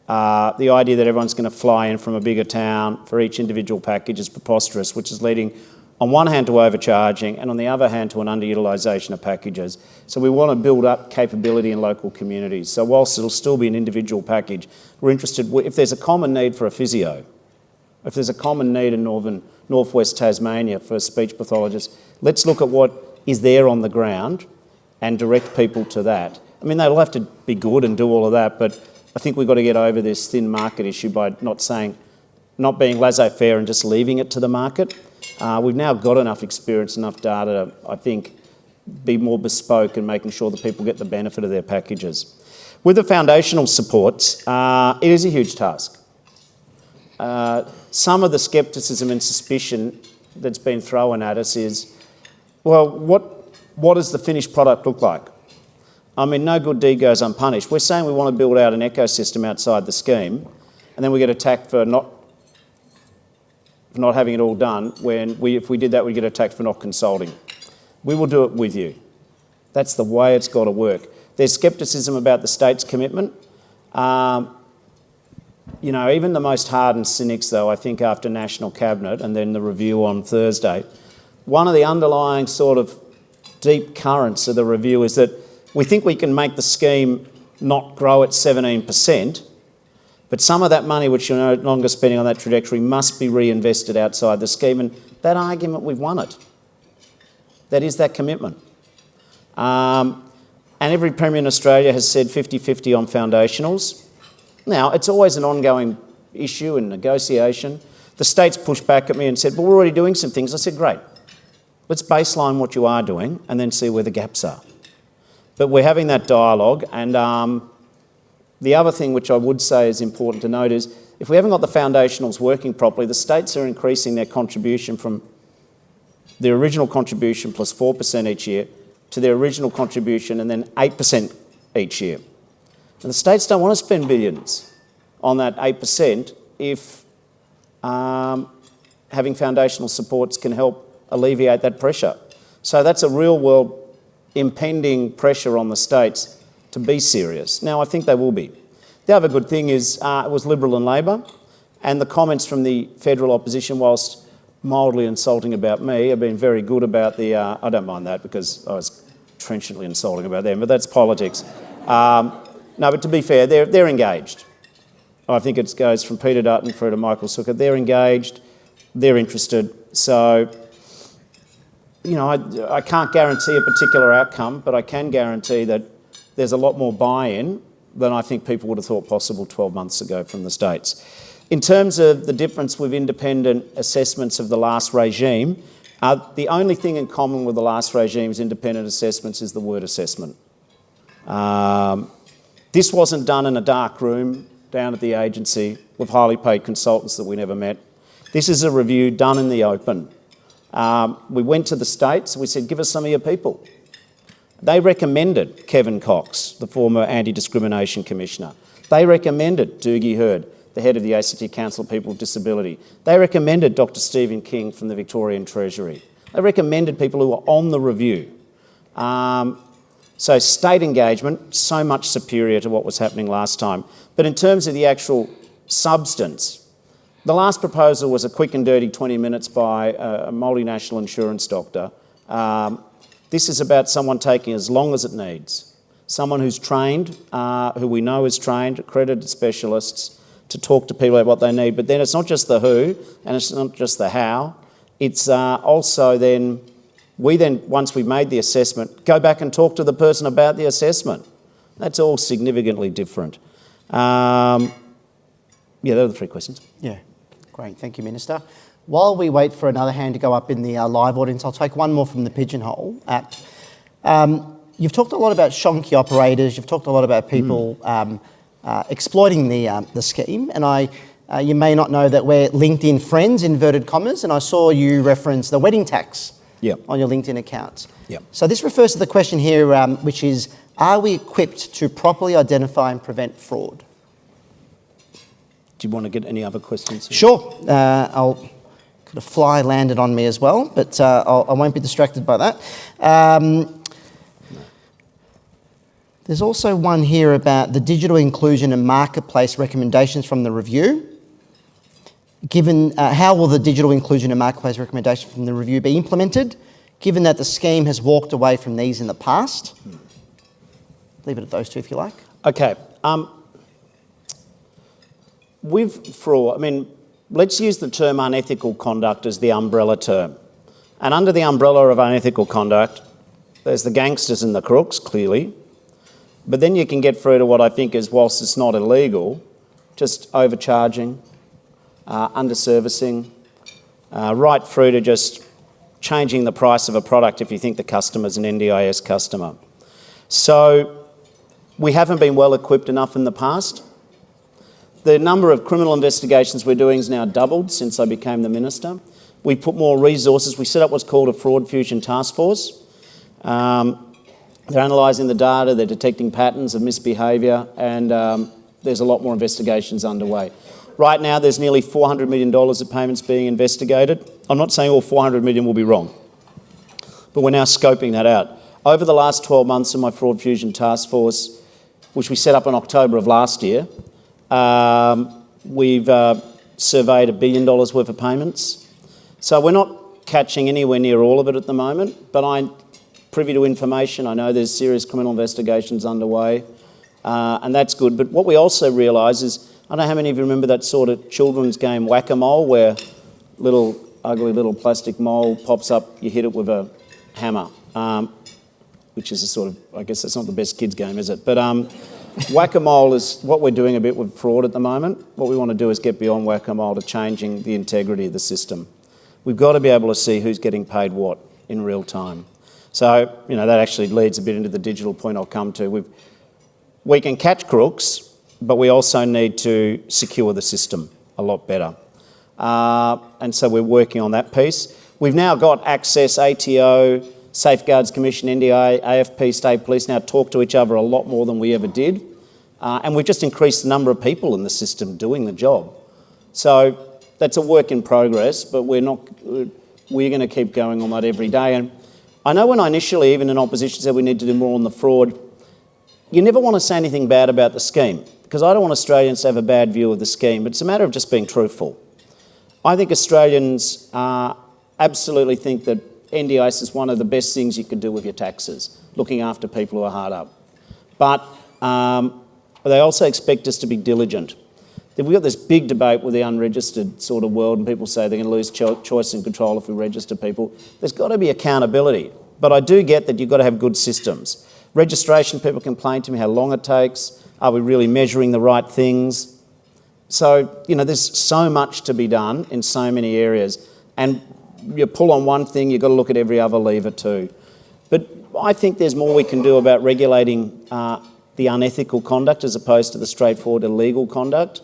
Speaker 3: the idea that everyone's going to fly in from a bigger town for each individual package is preposterous, which is leading on one hand to overcharging and on the other hand to an underutilisation of packages. So we want to build up capability in local communities. So whilst it'll still be an individual package, we're interested, if there's a common need for a physio, if there's a common need in northwest Tasmania for a speech pathologist, let's look at what is there on the ground and direct people to that. I mean, they'll have to be good and do all of that, but I think we've got to get over this thin market issue by not being laissez-faire and just leaving it to the market. We've now got enough experience, enough data to, I think, be more bespoke and making sure that people get the benefit of their packages. With the foundational supports, it is a huge task. Some of the scepticism and suspicion that's been thrown at us is, well, what does the finished product look like? I mean, no good deed goes unpunished. We're saying we want to build out an ecosystem outside the scheme, and then we get attacked for not having it all done, when if we did that, we'd get attacked for not consulting. We will do it with you. That's the way it's got to work. There's scepticism about the state's commitment. You know, even the most hardened cynics, though, I think after National Cabinet and then the review on Thursday, one of the underlying sort of deep currents of the review is that we think we can make the scheme not grow at 17%, but some of that money which you're no longer spending on that trajectory must be reinvested outside the scheme, and that argument, we've won it. That is that commitment. And every Premier in Australia has said 50-50 on foundationals. Now, it's always an ongoing issue and negotiation. The state's pushed back at me and said, well, we're already doing some things. I said, great. Let's baseline what you are doing and then see where the gaps are. But we're having that dialogue, and the other thing which I would say is important to note is if we haven't got the foundationals working properly, the states are increasing their contribution from their original contribution plus 4% each year to their original contribution and then 8% each year. And the states don't want to spend billions. on that 8% if having foundational supports can help alleviate that pressure. So that's a real-world impending pressure on the states to be serious. Now, I think they will be. The other good thing is it was Liberal and Labor, and the comments from the federal opposition, whilst mildly insulting about me, have been very good about the... I don't mind that because I was trenchantly insulting about them, but that's politics. No, but to be fair, they're engaged. I think it goes from Peter Dutton through to Michael Sukkar. They're engaged, they're interested. So, you know, I can't guarantee a particular outcome, but I can guarantee that there's a lot more buy-in than I think people would have thought possible 12 months ago from the states. In terms of the difference with independent assessments of the last regime, the only thing in common with the last regime's independent assessments is the word assessment. This wasn't done in a dark room down at the agency with highly paid consultants that we never met. This is a review done in the open. We went to the states, we said, give us some of your people. They recommended Kevin Cox, the former Anti-Discrimination Commissioner. They recommended Doogie Hurd, the head of the ACT Council of People with Disability. They recommended Dr. Stephen King from the Victorian Treasury. They recommended people who were on the review. So state engagement, so much superior to what was happening last time. But in terms of the actual substance, the last proposal was a quick and dirty 20 minutes by a multinational insurance doctor. This is about someone taking as long as it needs. Someone who's trained, who we know is trained, accredited specialists, to talk to people about what they need. But then it's not just the who, and it's not just the how. It's also then, once we've made the assessment, go back and talk to the person about the assessment. That's all significantly different. Yeah, those are the three questions.
Speaker 4: Yeah, great. Thank you, Minister. While we wait for another hand to go up in the live audience, I'll take one more from the Pigeonhole app. You've talked a lot about shonky operators. You've talked a lot about people exploiting the scheme. And you may not know that we're LinkedIn friends, inverted commas, and I saw you reference the wedding tax on your LinkedIn account. So this refers to the question here, which is, are we equipped to properly identify and prevent fraud?
Speaker 3: Do you want to get any other questions?
Speaker 4: Sure. Could a fly landed on me as well, but I won't be distracted by that. There's also one here about the digital inclusion and marketplace recommendations from the review. Given how will the digital inclusion and marketplace recommendations from the review be implemented, given that the scheme has walked away from these in the past? Leave it at those two if you like.
Speaker 3: Okay. With fraud, I mean, let's use the term unethical conduct as the umbrella term. And under the umbrella of unethical conduct, there's the gangsters and the crooks, clearly. But then you can get through to what I think is, whilst it's not illegal, just overcharging, underservicing, right through to just changing the price of a product if you think the customer's an NDIS customer. So we haven't been well equipped enough in the past. The number of criminal investigations we're doing has now doubled since I became the Minister. We put more resources. We set up what's called a Fraud Fusion Task Force. They're analysing the data, they're detecting patterns of misbehaviour, and there's a lot more investigations underway. Right now, there's nearly $400 million of payments being investigated. I'm not saying all 400 million will be wrong, but we're now scoping that out. Over the last 12 months of my Fraud Fusion Task Force, which we set up in October of last year, we've surveyed $1 billion worth of payments. So we're not catching anywhere near all of it at the moment, but I'm privy to information. I know there's serious criminal investigations underway, and that's good. But what we also realise is, I don't know how many of you remember that sort of children's game Whack-A-Mole, where ugly little plastic mole pops up, you hit it with a hammer, which is a sort of, I guess that's not the best kids game, is it? But Whack-A-Mole is what we're doing a bit with fraud at the moment. What we want to do is get beyond Whack-A-Mole to changing the integrity of the system. We've got to be able to see who's getting paid what in real time. So, you know, that actually leads a bit into the digital point I'll come to. We can catch crooks, but we also need to secure the system a lot better. And so we're working on that piece. We've now got Access, ATO, Safeguards Commission, NDIS, AFP, State Police now talk to each other a lot more than we ever did. And we've just increased the number of people in the system doing the job. So that's a work in progress, but we're going to keep going on that every day. And I know when I initially, even in opposition, said we need to do more on the fraud, you never want to say anything bad about the scheme, because I don't want Australians to have a bad view of the scheme, but it's a matter of just being truthful. I think Australians absolutely think that NDIS is one of the best things you could do with your taxes, looking after people who are hard up. But they also expect us to be diligent. We've got this big debate with the unregistered sort of world, and people say they're going to lose choice and control if we register people. There's got to be accountability. But I do get that you've got to have good systems. Registration, people complain to me how long it takes. Are we really measuring the right things? So, there's so much to be done in so many areas. And you pull on one thing, you've got to look at every other lever too. But I think there's more we can do about regulating the unethical conduct as opposed to the straightforward illegal conduct.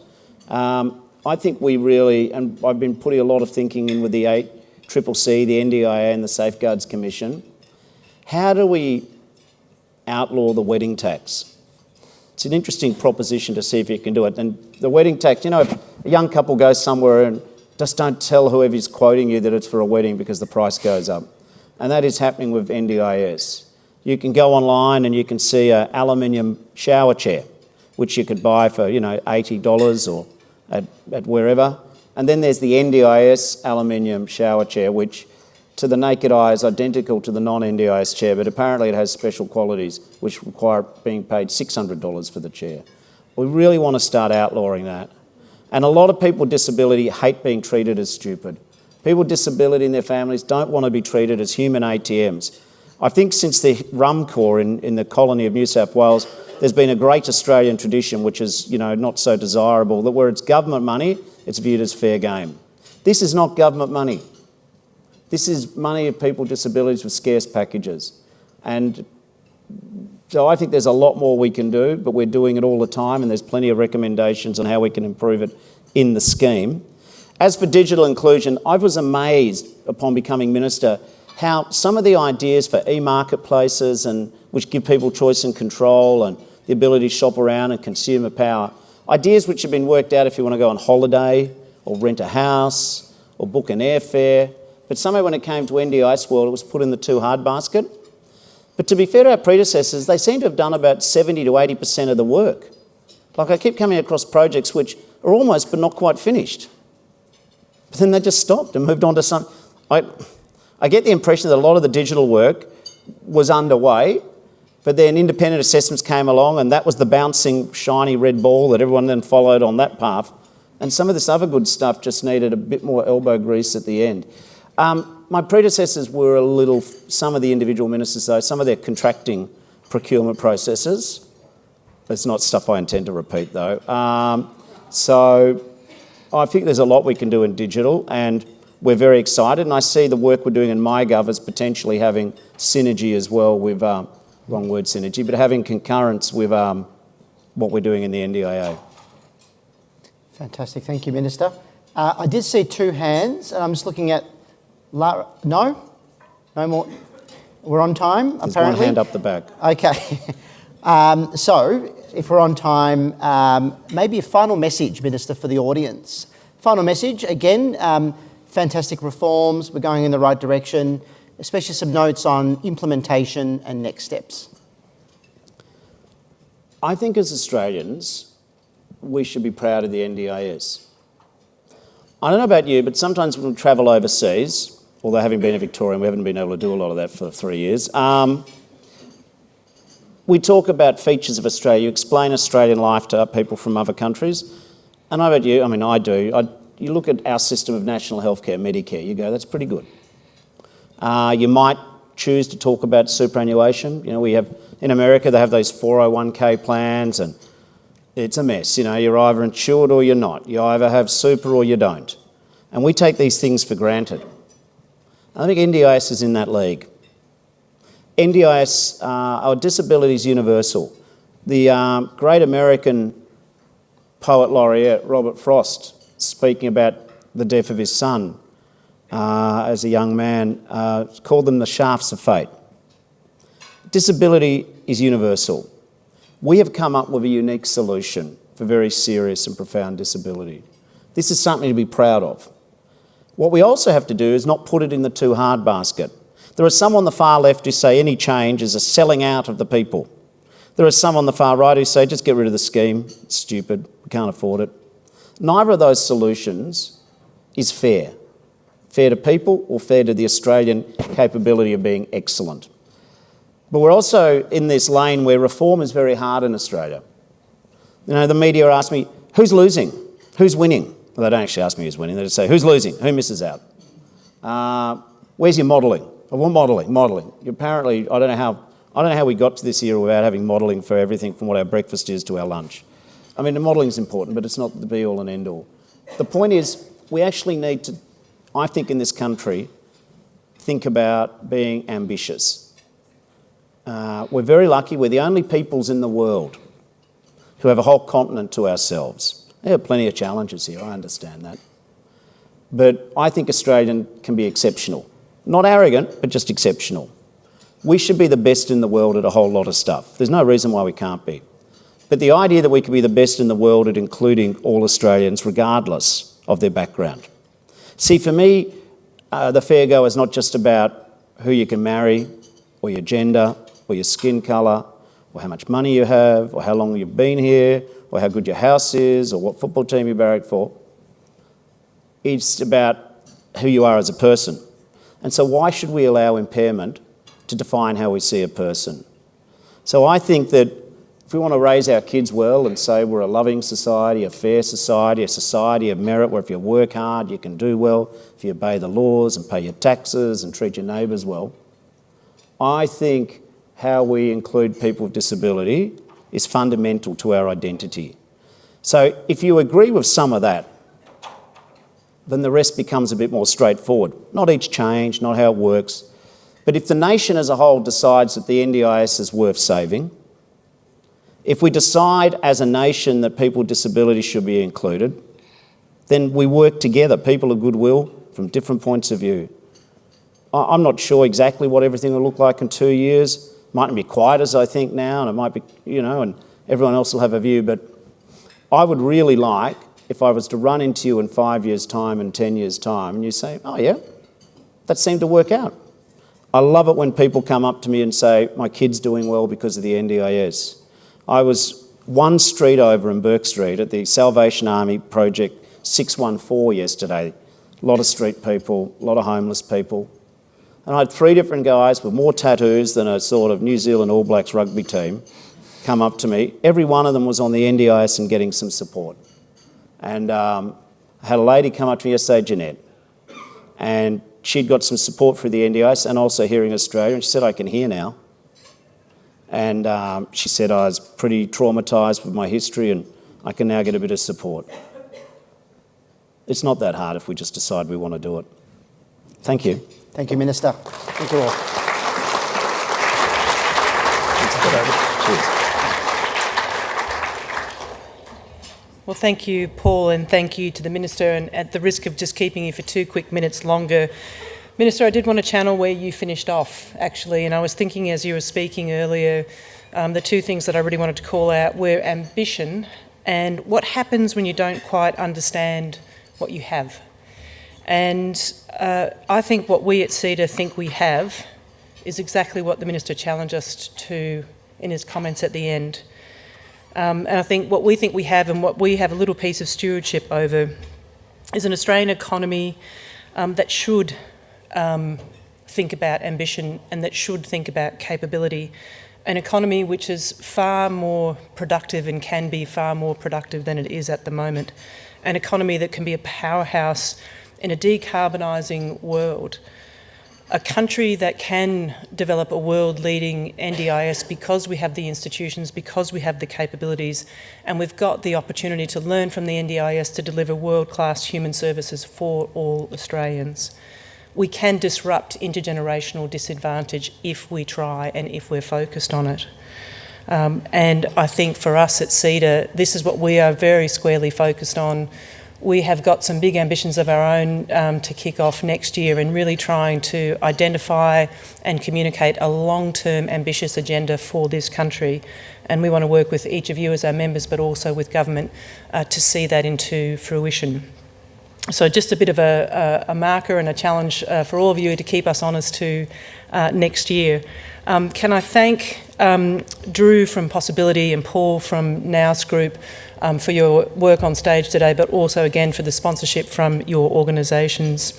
Speaker 3: I think we really, and I've been putting a lot of thinking in with the ACCC, the NDIA and the Safeguards Commission. How do we outlaw the wedding tax? It's an interesting proposition to see if you can do it. And the wedding tax, if a young couple goes somewhere and just don't tell whoever's quoting you that it's for a wedding because the price goes up. And that is happening with NDIS. You can go online and you can see an aluminium shower chair, which you could buy for, $80 or at wherever. And then there's the NDIS aluminium shower chair, which to the naked eye is identical to the non-NDIS chair, but apparently it has special qualities which require being paid $600 for the chair. We really want to start outlawing that. And a lot of people with disability hate being treated as stupid. People with disability and their families don't want to be treated as human ATMs. I think since the Rum Corps in the colony of New South Wales, there's been a great Australian tradition, which is, not so desirable, that where it's government money, it's viewed as fair game. This is not government money. This is money of people with disabilities with scarce packages. And so I think there's a lot more we can do, but we're doing it all the time, and there's plenty of recommendations on how we can improve it in the scheme. As for digital inclusion, I was amazed upon becoming minister how some of the ideas for e-marketplaces and which give people choice and control and the ability to shop around and consumer power, ideas which have been worked out if you want to go on holiday or rent a house or book an airfare. But somehow when it came to NDIS world, it was put in the too hard basket. But to be fair to our predecessors, they seem to have done about 70 to 80% of the work. Like I keep coming across projects which are almost but not quite finished. But then they just stopped and moved on to some... I get the impression that a lot of the digital work was underway, but then independent assessments came along and that was the bouncing, shiny red ball that everyone then followed on that path. And some of this other good stuff just needed a bit more elbow grease at the end. My predecessors were some of the individual ministers though, some of their contracting procurement processes. It's not stuff I intend to repeat though. So I think there's a lot we can do in digital, and we're very excited, and I see the work we're doing in MyGov as potentially having synergy as well with, wrong word synergy, but having concurrence with what we're doing in the NDIA.
Speaker 4: Fantastic, thank you, Minister. I did see two hands, and I'm just looking at Lara. No more. We're on time,
Speaker 3: There's
Speaker 4: apparently.
Speaker 3: one hand up the back.
Speaker 4: Okay. So, if we're on time, maybe a final message, Minister, for the audience. Final message, again, fantastic reforms, we're going in the right direction, especially some notes on implementation and next steps.
Speaker 3: I think as Australians, we should be proud of the NDIS. I don't know about you, but sometimes when we travel overseas, although having been a Victorian, we haven't been able to do a lot of that for 3 years, we talk about features of Australia. You explain Australian life to people from other countries. And I know about you, I do. You look at our system of national health care, Medicare, you go, that's pretty good. You might choose to talk about superannuation. We have, in America, they have those 401k plans, and it's a mess. You're either insured or you're not. You either have super or you don't. And we take these things for granted. I think NDIS is in that league. NDIS, our disability is universal. The great American poet laureate, Robert Frost, speaking about the death of his son as a young man, called them the shafts of fate. Disability is universal. We have come up with a unique solution for very serious and profound disability. This is something to be proud of. What we also have to do is not put it in the too hard basket. There are some on the far left who say any change is a selling out of the people. There are some on the far right who say just get rid of the scheme, it's stupid, we can't afford it. Neither of those solutions is fair. Fair to people or fair to the Australian capability of being excellent. But we're also in this lane where reform is very hard in Australia. You know, the media ask me, who's losing? Who's winning? Well, they don't actually ask me who's winning, they just say, who's losing? Who misses out? Where's your modelling? I want modelling. Apparently, I don't know how we got to this era without having modelling for everything from what our breakfast is to our lunch. I mean, the modelling is important, but it's not the be-all and end-all. The point is, we actually need to, I think in this country, think about being ambitious. We're very lucky. We're the only peoples in the world who have a whole continent to ourselves. There are plenty of challenges here, I understand that. But I think Australian can be exceptional. Not arrogant, but just exceptional. We should be the best in the world at a whole lot of stuff. There's no reason why we can't be. But the idea that we could be the best in the world at including all Australians, regardless of their background. See, for me, the fair go is not just about who you can marry, or your gender, or your skin colour, or how much money you have, or how long you've been here, or how good your house is, or what football team you barrack for. It's about who you are as a person. And so why should we allow impairment to define how we see a person? So I think that if we want to raise our kids well and say we're a loving society, a fair society, a society of merit where if you work hard you can do well, if you obey the laws and pay your taxes and treat your neighbours well, I think how we include people with disability is fundamental to our identity. So if you agree with some of that, then the rest becomes a bit more straightforward. Not each change, not how it works, but if the nation as a whole decides that the NDIS is worth saving, if we decide as a nation that people with disability should be included, then we work together, people of goodwill from different points of view. I'm not sure exactly what everything will look like in 2 years. It mightn't be quite as I think now, and it might be, you know, and everyone else will have a view, but I would really like, if I was to run into you in 5 years' time and 10 years' time, and you say, oh yeah, that seemed to work out. I love it when people come up to me and say, my kid's doing well because of the NDIS. I was one street over in Burke Street at the Salvation Army Project 614 yesterday. A lot of street people, a lot of homeless people. And I had 3 different guys with more tattoos than a sort of New Zealand All Blacks rugby team come up to me. Every one of them was on the NDIS and getting some support. And I had a lady come up to me yesterday, Jeanette, and she'd got some support for the NDIS and also Hearing Australia, and she said, I can hear now. And she said, I was pretty traumatised with my history and I can now get a bit of support. It's not that hard if we just decide we want to do it. Thank you.
Speaker 4: Thank you, Minister. Thank you all.
Speaker 3: Cheers.
Speaker 1: Well, thank you, Paul, and thank you to the Minister. And at the risk of just keeping you for 2 quick minutes longer, Minister, I did want to channel where you finished off, actually, and I was thinking as you were speaking earlier, the 2 things that I really wanted to call out were ambition and what happens when you don't quite understand what you have. And I think what we at CEDA think we have is exactly what the Minister challenged us to in his comments at the end. And I think what we think we have and what we have a little piece of stewardship over is an Australian economy that should think about ambition and that should think about capability. An economy which is far more productive and can be far more productive than it is at the moment. An economy that can be a powerhouse in a decarbonising world. A country that can develop a world-leading NDIS because we have the institutions, because we have the capabilities, and we've got the opportunity to learn from the NDIS to deliver world-class human services for all Australians. We can disrupt intergenerational disadvantage if we try and if we're focused on it. And I think for us at CEDA, this is what we are very squarely focused on. we have got some big ambitions of our own to kick off next year, and really trying to identify and communicate a long-term ambitious agenda for this country. And we want to work with each of you as our members, but also with government to see that into fruition. So just a bit of a marker and a challenge for all of you to keep us honest to next year. Can I thank Drew from Possibility and Paul from Nous Group for your work on stage today, but also again for the sponsorship from your organisations.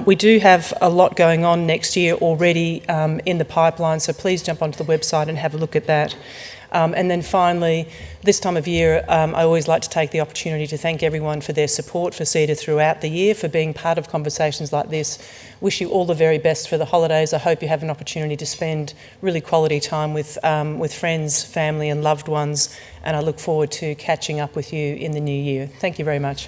Speaker 1: We do have a lot going on next year already in the pipeline, so please jump onto the website and have a look at that. And then finally, this time of year, I always like to take the opportunity to thank everyone for their support for CEDA throughout the year, for being part of conversations like this. Wish you all the very best for the holidays. I hope you have an opportunity to spend really quality time with friends, family and loved ones, and I look forward to catching up with you in the new year. Thank you very much.